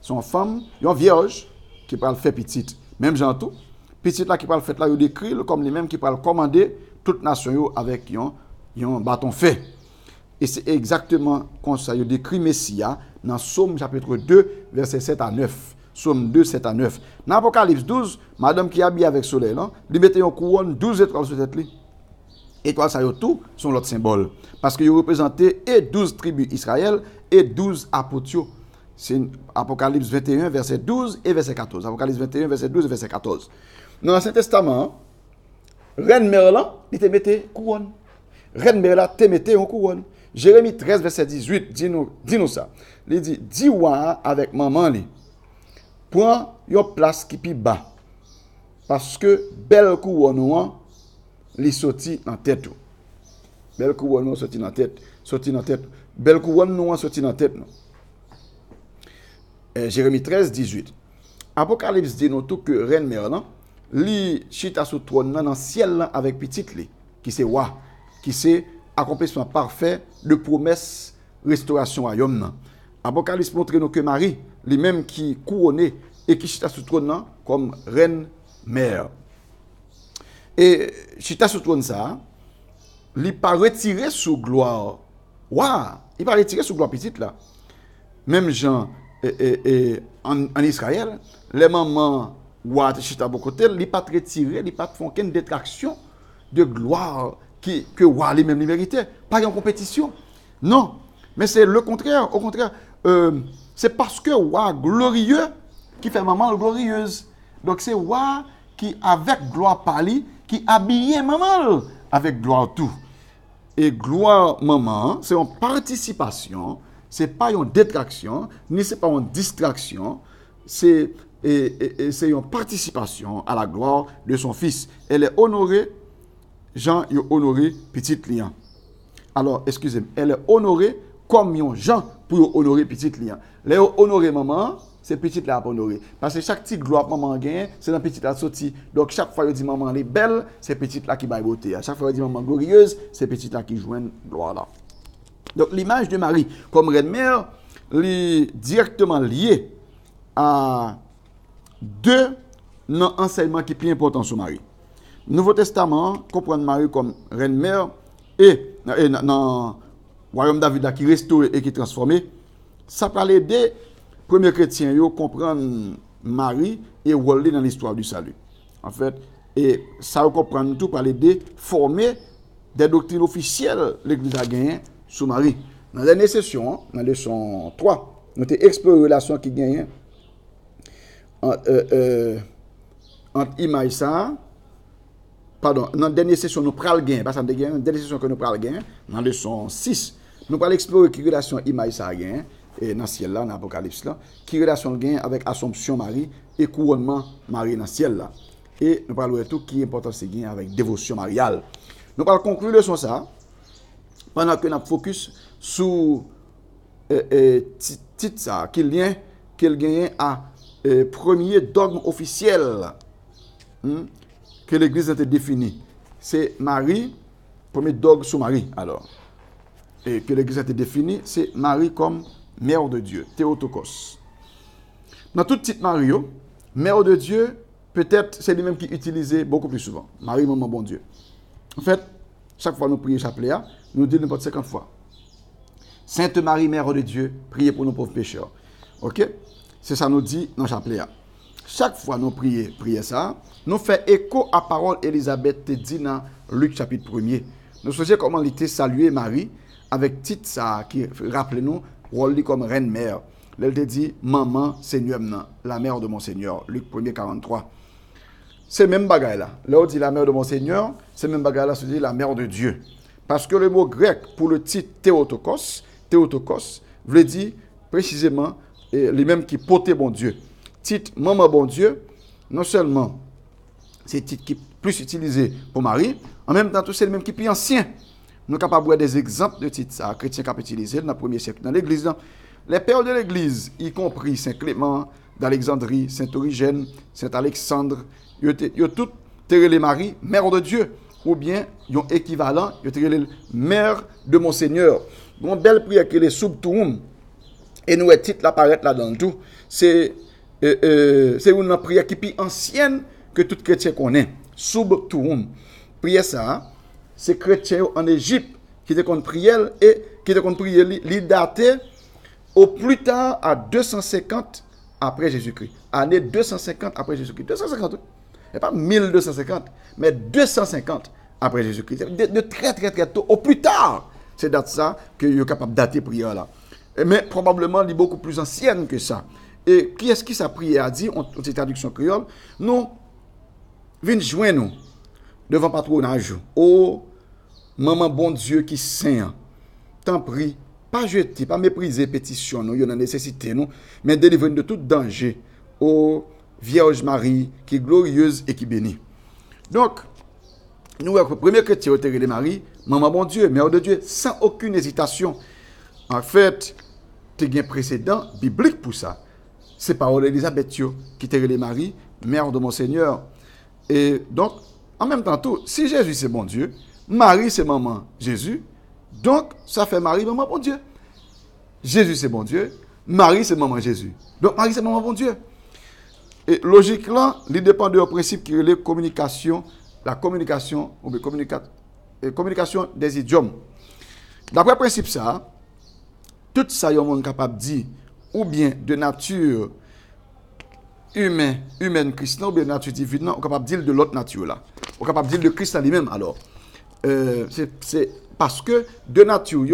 Sont femmes, une vierge qui peuvent le faire petite. Même gens tout, petite là qui peuvent le faire là, ils décrit comme les mêmes qui peuvent commander toute nation avec un bâton fait. Et c'est exactement comme ça, il décrit Messia dans Psaume chapitre 2, verset 7 à 9. Psaume 2, 7 à 9. Dans Apocalypse 12, madame qui est habillée avec soleil, lui mettait une couronne, 12 étoiles sur tête. Étoiles, ça y tout, sont l'autre symbole. Parce qu'ils représentaient et 12 tribus Israël et 12 apôtres. C'est Apocalypse 21, verset 12 et verset 14. Apocalypse 21, verset 12 et verset 14. Dans l'Ancien Testament, Reine Merlan, il te mettait couronne. Reine Merlan, te mettait une couronne. Jérémie 13, verset 18, dis-nous ça. Il dit, dis-moi avec maman, prends une place qui est bas. Parce que belle couronne, li sorti dans tête. Belle couronne sorti dans tête, Belle couronne sorti dans tête. Jérémie 13, 18. Apocalypse dit nous tout que Reine Mère li chita sous trône dans le ciel avec petite li qui c'est roi, qui c'est accomplissement parfait de promesse restauration royaume. Apocalypse montre nous que Marie, lui-même qui couronné et qui chita sous trône comme reine mère. Et chita sous trône ça, il pas retiré sous gloire. Waouh, il pas retiré sous gloire petite là. Même Jean en Israël, les mamans ouah chita beaucoup côté, il pas retiré, il pas font aucune détraction de gloire que ouah lui-même il méritait, pas en compétition. Non, mais c'est le contraire, au contraire, c'est parce que ouah glorieux qui fait maman glorieuse. Donc c'est ouah qui avec gloire parli qui habille maman avec gloire tout. Et gloire maman, c'est une participation, c'est pas une détraction, ni c'est pas une distraction, c'est une participation à la gloire de son fils. Elle est honorée, Jean est honoré petit lion. Alors, excusez-moi, elle est honorée comme Jean pour honorer petit lion. Les honorer maman, c'est petit là pour honorer. Parce que chaque petite gloire maman gagne, c'est dans petit là sorti. Donc chaque fois il dit maman elle est belle, c'est petit là qui baille beauté. À chaque fois il dit maman glorieuse, c'est petit là qui joint gloire là. Donc l'image de Marie comme reine mère est directement liée à deux enseignements qui sont plus importants sur Marie. Nouveau Testament comprend Marie comme reine mère et dans le royaume David là qui restauré et qui transformé, ça peut aider premiers chrétiens à comprendre Marie et rôle dans l'histoire du salut. En fait, et ça comprend tout par l'aider former des doctrines officielles l'Église a gagné sur Marie. Dans la dernière session, dans la leçon 3, nous avons exploré la relation qui gagne entre Imaïsa, pardon, dans la dernière session, nous prenons le gain, parce que dans la dernière session que nous prenons le gain, dans la leçon 6, nous allons explorer qui relation Imaïsa a gagné, et dans le ciel là, dans l'Apocalypse là, qui relation le gain avec Assomption Marie et couronnement Marie dans le ciel là. Et nous parlons de tout qui est important c'est gain avec dévotion mariale. Nous allons conclure le leçon ça, pendant que nous focus sur titre ça, qui lien qu'elle gagne à premier dogme officiel que l'Église a défini. C'est Marie, premier dogme sur Marie alors. Et que l'Église a défini, c'est Marie comme Mère de Dieu, Théotokos. Dans tout titre Mario, Mère de Dieu, peut-être c'est lui-même qui utilisait beaucoup plus souvent. Marie, maman, bon Dieu. En fait, chaque fois nous prions chapelet, nous disons n'importe 50 fois. Sainte Marie, Mère de Dieu, priez pour nos pauvres pécheurs. Ok? C'est ça nous dit dans le chapelet. Chaque fois nous prions ça, nous faisons écho à parole Élisabeth te dit dans Luc chapitre 1er. Nous faisons comment il était salué Marie avec titre ça qui rappelle nous rôle comme reine mère. Elle te dit, maman, Seigneur, la mère de mon Seigneur. Luc 1er 43. C'est même bagaille là. Là où dit la mère de mon Seigneur, c'est même bagaille là, c'est dit la mère de Dieu. Parce que le mot grec pour le titre Théotokos veut dire précisément les mêmes qui portaient bon Dieu. Titre maman bon Dieu, non seulement c'est le titre qui est plus utilisé pour Marie, en même temps c'est le même qui est plus ancien. Nous sommes capables de voir des exemples de titres ça, chrétiens qui ont utilisé dans le premier siècle dans l'église. Les pères de l'église, y compris Saint Clément d'Alexandrie, Saint Origène, Saint Alexandre, ils ont tous les Marie, mère de Dieu, ou bien ils ont équivalent, ils ont mère de mon Seigneur. Une belle prière qui est Subtuum, et nous, le titre apparaît là-dedans tout. C'est une prière qui est plus ancienne que tout chrétien connaît. Subtuum. Prière ça, c'est chrétien en Égypte qui te compte prière et qui te compte prière, li daté au plus tard à 250 après Jésus-Christ. Année 250 après Jésus-Christ. 250, et pas 1250, mais 250 après Jésus-Christ. De très, très, très tôt, au plus tard, c'est date ça que vous êtes capable de dater prière là. Mais probablement, elle est beaucoup plus ancienne que ça. Et qui est-ce qui sa prière a dit, en traduction créole, nous, venons joindre nous devant patronage. Oh, maman bon Dieu qui saint, t'en prie, pas jeter, pas mépriser pétition, nous, il y a une nécessité, nous, mais délivrer de tout danger. Oh, Vierge Marie, qui est glorieuse et qui bénit. Donc, nous, le premier chrétien, de Marie, maman bon Dieu, mère de Dieu, sans aucune hésitation. En fait, tu as un précédent biblique pour ça. C'est parole d'Élisabeth qui t'a relé Marie, mère de mon Seigneur. Et donc, en même temps, tout, si Jésus c'est bon Dieu, Marie c'est maman Jésus, donc ça fait Marie maman bon Dieu. Jésus c'est bon Dieu, Marie c'est maman Jésus. Donc Marie c'est maman bon Dieu. Et logiquement, il dépend de principe qui est la communication ou communication des idiomes. D'après le principe ça, tout ça, il y a un monde capable de dire, ou bien de nature humaine chrétienne, ou bien de nature divine, on est capable de dire de l'autre nature là. On est capable de dire de Christ lui-même alors. C'est parce que de nature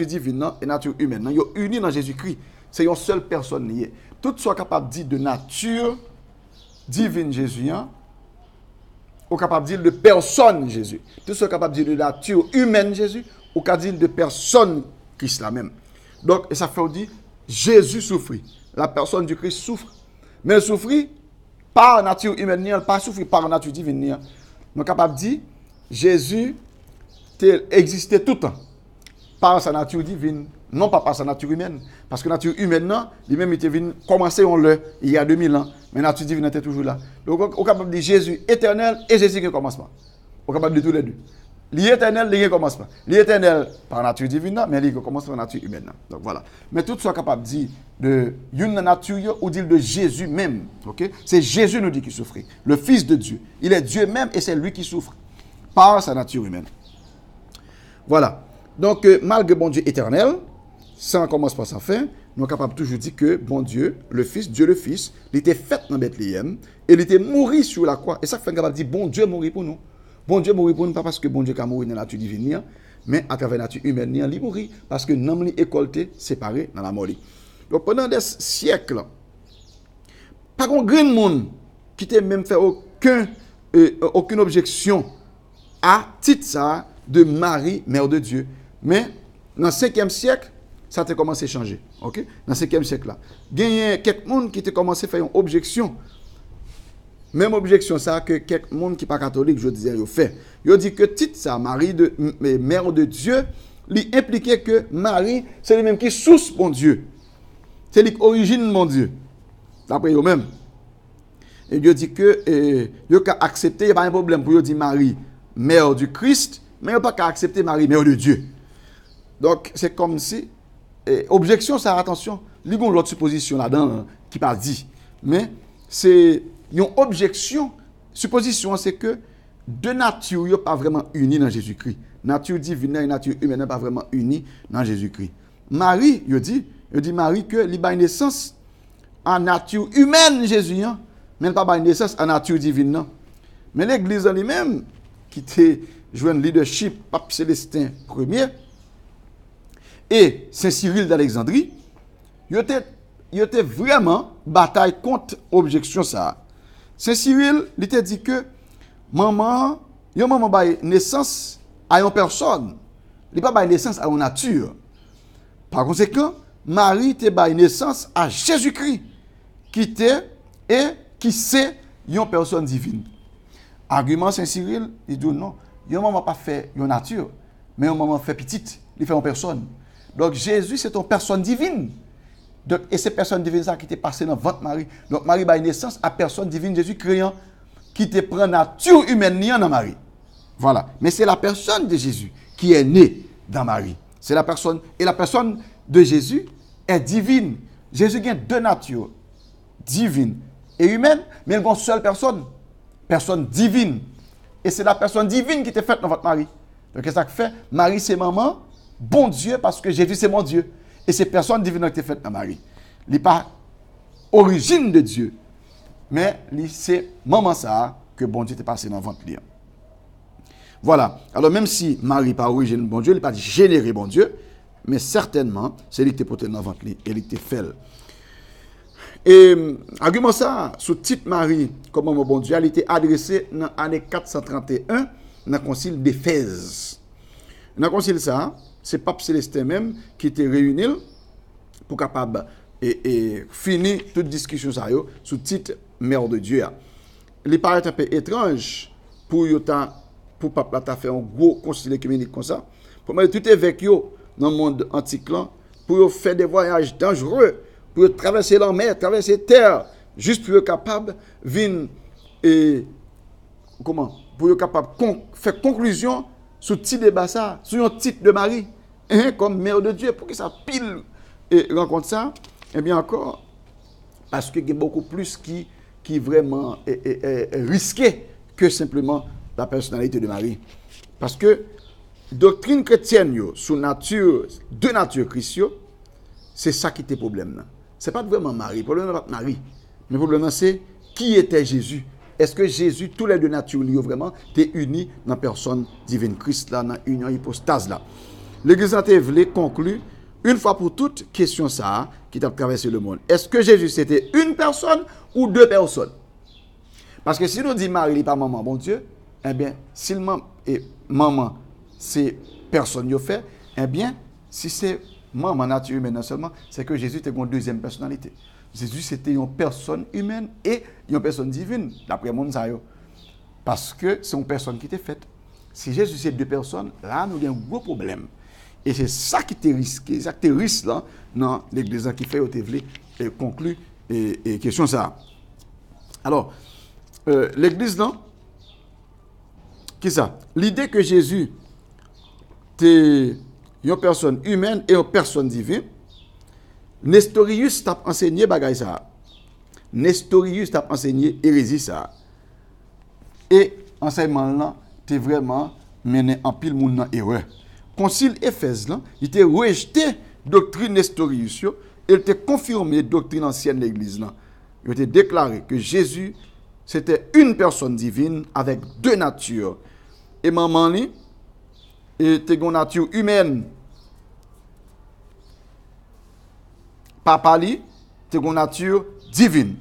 divine et nature humaine, ils sont unis dans Jésus-Christ. C'est une seule personne liée. Tout soit capable de dire de nature divine Jésus, ou capable de dire de personne Jésus. Tout soit capable de dire de nature humaine Jésus, ou capable de dire de personne Christ là même. Donc, et ça fait dire, Jésus souffrit. La personne du Christ souffre. Mais elle souffrit par nature humaine, elle pas souffrir par nature divine. Nous sommes capables de dire, Jésus existait tout le temps par sa nature divine, non pas par sa nature humaine. Parce que la nature humaine, lui-même, il était venu commencer il y a 2000 ans, mais la nature divine était toujours là. Donc, on est capable de dire Jésus éternel et Jésus qui commence pas. On est capable de dire tous les deux. L'éternel, il ne commence pas. L'éternel par nature divine, mais il commence par nature humaine. Donc voilà. Mais tout soit capable de dire de une nature ou dire de Jésus même. Okay? C'est Jésus nous dit qui souffrit. Le Fils de Dieu. Il est Dieu même et c'est lui qui souffre par sa nature humaine. Voilà. Donc, malgré bon Dieu éternel, sans commencement sans fin, nous sommes capables toujours de dire que bon Dieu, le Fils, Dieu le Fils, il était fait dans Bethléem et il était mort sur la croix. Et ça fait capable de dire bon Dieu mourit pour nous. Bon Dieu mourit pour nous, pas parce que bon Dieu a mouru dans la nature divine, mais à travers la nature humaine, il mourit parce que nous sommes écoltés, séparés dans la mort. Donc pendant des siècles, pas un grand monde qui n'a même fait aucune objection à titre ça de Marie, mère de Dieu. Mais dans le 5e siècle, ça a commencé à changer. Okay? Dans le 5e siècle, il y a quelqu'un qui a commencé à faire une objection. Même objection ça que quelques monde qui pas catholique je disais yo fait. Yo dit que titre ça Marie de mère de Dieu, lui impliquait que Marie c'est lui même qui source bon Dieu. C'est lui origine mon Dieu. D'après eux même. Et yo dit que yo ka accepter, il y a pas un problème pour yo dire Marie mère du Christ, mais yo pas ka accepter Marie mère de Dieu. Donc c'est comme si objection ça attention, li gon l'autre supposition là-dedans qui pas dit. Mais c'est une objection, supposition, c'est que deux natures ne sont pas vraiment unies dans Jésus-Christ. Nature divine et nature humaine ne sont pas vraiment unies dans Jésus-Christ. Marie, il dit Marie que il a une naissance en nature humaine Jésus, mais pas une naissance en nature divine. Non. Mais l'Église en lui-même, qui était joué un leadership, Pape Célestin Ier, et Saint Cyril d'Alexandrie, ils étaient il était vraiment bataille contre objection ça. Saint Cyril, il t'a dit que maman baille naissance à une personne. Il pas baille naissance à une nature. Par conséquent, Marie te baille naissance à Jésus-Christ qui était et qui c'est une personne divine. Argument Saint Cyril, il dit non, yon maman pas fait une nature, mais yon maman fait petite, il fait une personne. Donc Jésus c'est une personne divine. Donc, et c'est personne divine ça qui t'est passé dans votre Marie. Donc Marie baille naissance à personne divine Jésus créant qui te prend nature humaine dans Marie. Voilà. Mais c'est la personne de Jésus qui est née dans Marie. C'est la personne. Et la personne de Jésus est divine. Jésus a deux natures, divine et humaine, mais il y a une seule personne. Personne divine. Et c'est la personne divine qui t'est faite dans votre Marie. Donc, qu'est-ce que ça fait? Marie, c'est maman, bon Dieu, parce que Jésus, c'est mon Dieu. Et c'est personne divine qui t'est faite dans Marie. Il n'est pas origine de Dieu. Mais c'est maman ça que bon Dieu t'est passé dans votre lien. Voilà. Alors même si Marie par origine bon Dieu, il n'est pas généré bon Dieu, mais certainement, c'est lui qui t'est porté dans votre lien et lui qui t'est fait. Et argument ça, sous titre Marie, comme mon bon Dieu, elle était adressée dans l'année 431 dans le concile d'Éphèse. Dans le concile ça, c'est Pape Célestin même qui était réuni pour capable et finir toute discussion ça sous titre Mère de Dieu. Il paraît un peu étrange pour Pape là t'a fait un gros concile œcuménique comme ça. Pour mettre tout évêque yo dans le monde antique là pour faire des voyages dangereux, pour traverser la mer, traverser la terre, juste pour être capable venir et comment pour être capable faire conclusion sur le titre de Bassa, sur un titre de Marie, comme Mère de Dieu, pour que ça pile et rencontre ça, et bien encore, parce qu'il y a beaucoup plus qui vraiment est risqué que simplement la personnalité de Marie. Parce que doctrine chrétienne, sous nature, de nature Christ, c'est ça qui était le problème. Ce n'est pas vraiment Marie, le problème n'est pas Marie, mais le problème c'est qui était Jésus. Est-ce que Jésus, tous les deux natures, vraiment, étaient unis dans la personne divine Christ, là, dans l'union hypostase là. L'Église a voulu conclure, une fois pour toutes, question ça, qui a traversé le monde. Est-ce que Jésus, c'était une personne ou deux personnes? Parce que si nous disons Marie n'est pas maman, bon Dieu, eh bien, si maman, c'est personne qui fait, eh bien, si c'est maman nature humaine non seulement, c'est que Jésus était une deuxième personnalité. Jésus, c'était une personne humaine et une personne divine, d'après mon sayo. Parce que c'est une personne qui était faite. Si Jésus, c'est deux personnes, là, nous avons un gros problème. Et c'est ça qui était risqué, c'est ça qui était risque là, dans l'église qui fait au TV et conclut et question ça. Alors, l'église là, qui ça? L'idée que Jésus était une personne humaine et une personne divine, Nestorius t'a enseigné bagay ça. Nestorius t'a enseigné hérésie ça. Et enseignement là, t'es vraiment mené en pile moun dans erreur. Concile Éphèse là, il était rejeté doctrine Nestorius, il était confirmé doctrine ancienne de l'église là. Il était déclaré que Jésus c'était une personne divine avec deux natures. Et maman li était une nature humaine. Papa li était une nature divine.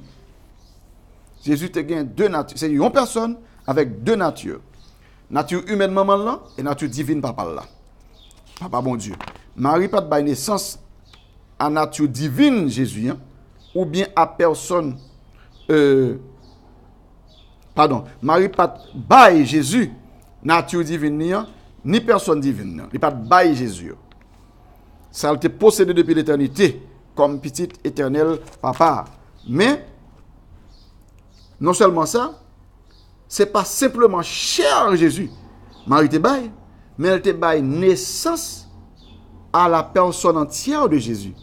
Jésus était deux natures, c'est une personne avec deux natures. Nature humaine maman là et nature divine papa là. Papa bon Dieu. Marie pas de naissance à nature divine Jésus, hein, ou bien à personne. Marie pas de Jésus nature divine ni personne divine. Il pas de Jésus. Ça a été possédé depuis l'éternité comme petit éternel papa. Mais non seulement ça, c'est pas simplement cher Jésus. Marie te baille, mais elle te baille naissance à la personne entière de Jésus.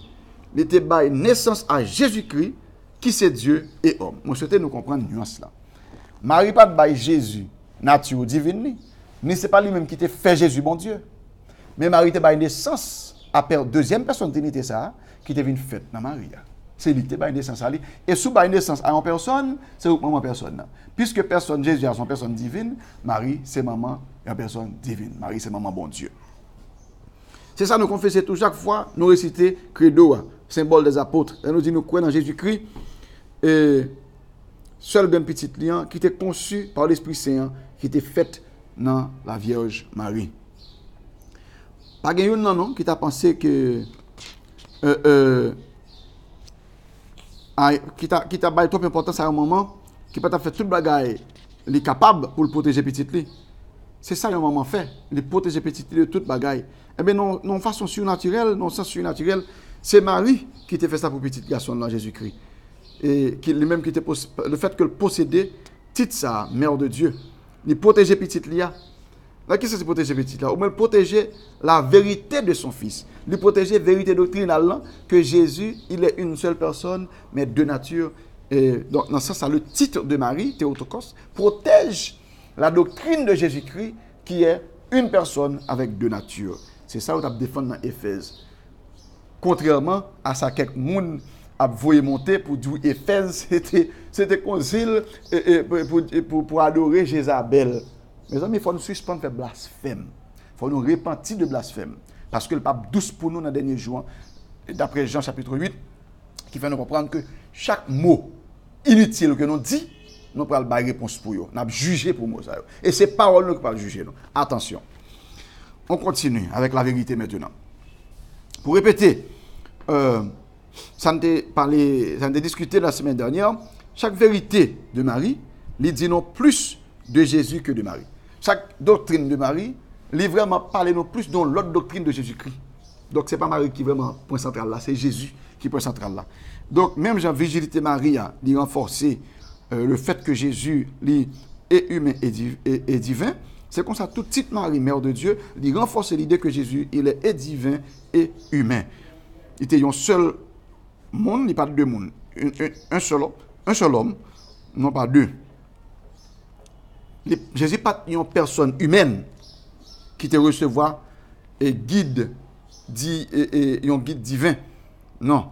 Elle te baille naissance à Jésus-Christ, qui c'est Dieu et homme. Moi, je souhaite nous comprendre une nuance là. Marie pas baille Jésus, nature divine, ni c'est pas lui-même qui te fait Jésus, bon Dieu. Mais Marie te baille naissance à deuxième personne trinité ça, qui te vient faite dans Marie. C'est lui qui te baille naissance à lui. Et sous baille naissance à une personne, c'est maman personne. Puisque personne, Jésus a son personne divine, Marie, c'est maman, et une personne divine. Marie, c'est maman bon Dieu. C'est ça nous confessons tout chaque fois, nous réciter credo. symbole des apôtres. Elle nous dit nous croyons dans Jésus-Christ et seul ben petit lion qui était conçu par l'Esprit Saint, qui était fait dans la Vierge Marie. Pas quelqu'un non qui t'a pensé que qui t'a baillé trop importance à un moment, qui peut faire toute bagaille, il est capable pour le protéger petit li. C'est ça un moment fait, il protéger petit li de toute bagaille. Eh bien non façon surnaturelle, non sens surnaturel, c'est Marie qui t'a fait ça pour petit garçon dans Jésus-Christ. Et qui lui-même qui était le fait que le posséder titre ça mère de Dieu. Il protéger petit li. Là, qu'est-ce que c'est protéger petit là? Au moins protéger la vérité de son fils. Lui protéger la vérité doctrinale que Jésus, il est une seule personne, mais deux natures. Et donc, dans ce sens, le titre de Marie, Théotokos, protège la doctrine de Jésus-Christ qui est une personne avec deux natures. C'est ça qu'on a défendu dans Éphèse. Contrairement à ça, quelques monde a voulu monter pour dire Éphèse, c'était concile pour adorer Jézabel. Mes amis, il faut nous suspendre faire blasphème. Il faut nous repentir de blasphème. Parce que le pape douce pour nous dans les derniers jours, d'après Jean chapitre 8, qui fait nous comprendre que chaque mot inutile que nous dit, nous prenons la réponse pour eux. Nous avons jugé pour nous. Et c'est paroles qui peuvent juger nous. Attention. On continue avec la vérité maintenant. Pour répéter, ça nous discuté la semaine dernière. Chaque vérité de Marie, il dit non plus de Jésus que de Marie. Chaque doctrine de Marie, il vraiment parler non plus dans l'autre doctrine de Jésus-Christ. Donc, ce n'est pas Marie qui est vraiment point central là, c'est Jésus qui est point central là. Donc, même Jean Vigilité Marie, il renforcer le fait que Jésus est humain et divin. C'est comme ça, tout titre Marie, Mère de Dieu, il renforce l'idée que Jésus, il est divin et humain. Il était un seul monde, il n'y a pas deux mondes. Un seul homme, non pas deux. Jésus n'est pas une personne humaine qui te recevoir et guide, un guide divin. Non.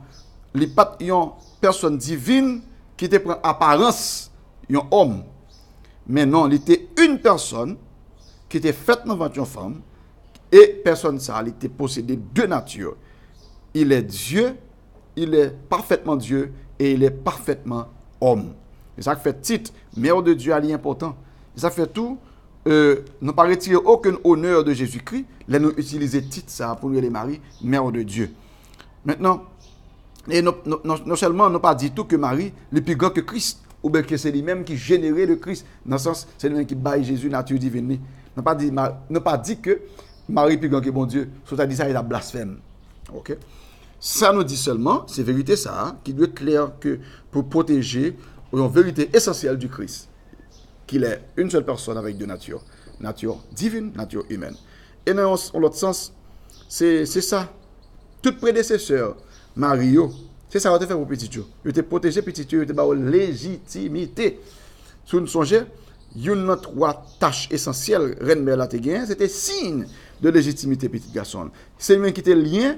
Il n'est pas une personne divine qui te prend apparence un homme. Mais non, il était une personne qui était faite dans une femme et personne ça, il était possédé de nature. Il est Dieu, il est parfaitement Dieu et il est parfaitement homme. Et ça fait titre, Mère de Dieu, elle est important. Ça fait tout, nous pas retirer aucun honneur de Jésus-Christ, là nous utiliser titre ça pour nous les Marie, Mère de Dieu. Maintenant, et non seulement nous pas dit tout que Marie est plus grand que Christ, ou bien que c'est lui-même qui générait le Christ, dans le sens c'est lui-même qui baille Jésus nature divine. Nous pas dit que Marie est plus grand que bon Dieu, c'est-à-dire ça il a blasphème. OK? Ça nous dit seulement, c'est vérité ça, qui doit être clair que pour protéger une vérité essentielle du Christ, qu'il est une seule personne avec deux natures, nature divine, nature humaine. Et dans l'autre sens, c'est ça. Tout prédécesseur, Mario, c'est ça qu'on a fait pour petit Dieu. Il était protégé petit Dieu, il était en légitimité. Si vous songez, une de trois tâches essentielles, Reine Mère la c'était signe de légitimité petit garçon. C'est lui qui était lien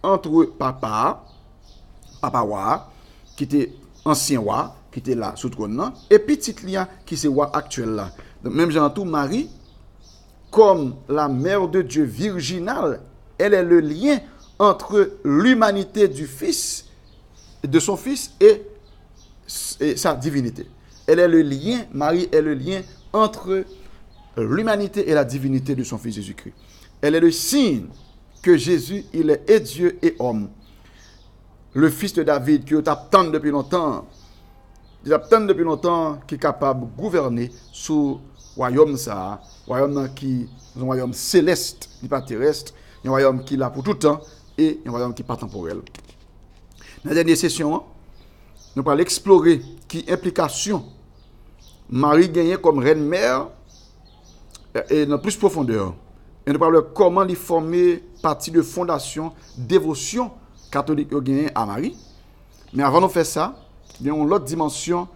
entre papa roi, qui était ancien roi, qui était là sous trône, et petit lien qui c'est roi actuel là. Donc, même Jean tout Marie, comme la mère de Dieu virginale, elle est le lien entre l'humanité du Fils, de son Fils et sa divinité. Elle est le lien, Marie est le lien entre l'humanité et la divinité de son Fils Jésus-Christ. Elle est le signe que Jésus, il est et Dieu et homme. Le fils de David, qui attend depuis longtemps, qui est capable de gouverner sous le royaume ça, royaume qui est un royaume céleste, pas terrestre, un royaume qui est là pour tout le temps et un royaume qui n'est pas temporel. Dans la dernière session, nous allons explorer qui implication Marie gagnait comme reine mère et dans plus profondeur. Et nous parlons comment lui former partie de fondation, dévotion catholique gagnée à Marie. Mais avant de faire ça, il y a une autre dimension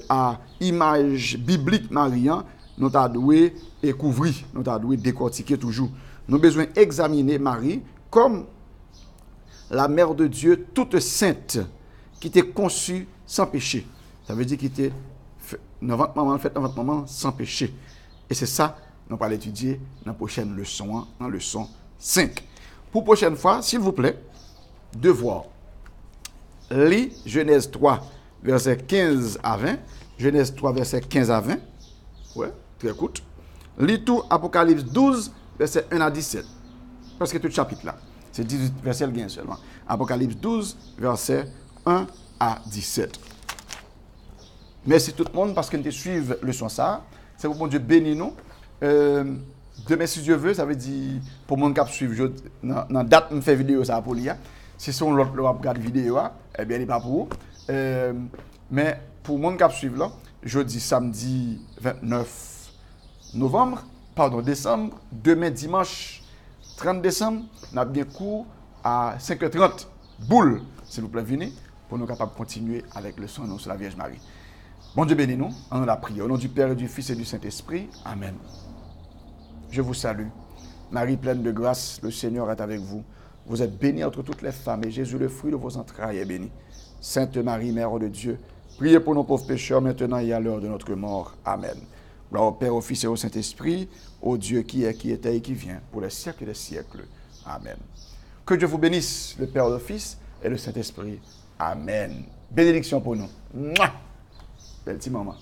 à image biblique marian, nous avons dû couvrir, nous avons dû décortiquer toujours. Nous avons besoin d'examiner Marie comme la mère de Dieu toute sainte, qui était conçue sans péché. Ça veut dire qu'il était faite dans votre maman sans péché. Et c'est ça nous allons étudier dans la prochaine leçon, dans la leçon 5. Pour la prochaine fois, s'il vous plaît, devoir. Lis Genèse 3, verset 15 à 20. Genèse 3, verset 15 à 20. Ouais, très court. Lis tout Apocalypse 12, verset 1 à 17. Parce que tout le chapitre là. C'est 18 versets le gain seulement. Apocalypse 12, verset 1 à 17. Merci tout le monde parce que nous suivons le son ça. C'est pour mon Dieu béni nous. Demain, si Dieu veut, ça veut dire pour mon cap suivre, dans la date me fait vidéo ça pour lui. Si son l'autre regarde vidéo, eh bien il n'est pas pour. Mais pour mon cap suivre là, jeudi, samedi 29 novembre, pardon, décembre, demain dimanche 30 décembre, on a bien cours à 5h30. Boule, s'il vous plaît, venez pour nous capables de continuer avec le son sur la Vierge Marie. Bon Dieu bénis nous, en la prière. Au nom du Père et du Fils et du Saint-Esprit. Amen. Je vous salue. Marie pleine de grâce, le Seigneur est avec vous. Vous êtes bénie entre toutes les femmes et Jésus, le fruit de vos entrailles, est béni. Sainte Marie, Mère de Dieu, priez pour nos pauvres pécheurs maintenant et à l'heure de notre mort. Amen. Gloire au Père, au Fils et au Saint-Esprit, au Dieu qui est, qui était et qui vient, pour les siècles des siècles. Amen. Que Dieu vous bénisse, le Père, le Fils et le Saint-Esprit. Amen. Bénédiction pour nous. Mouah! Belle petite maman.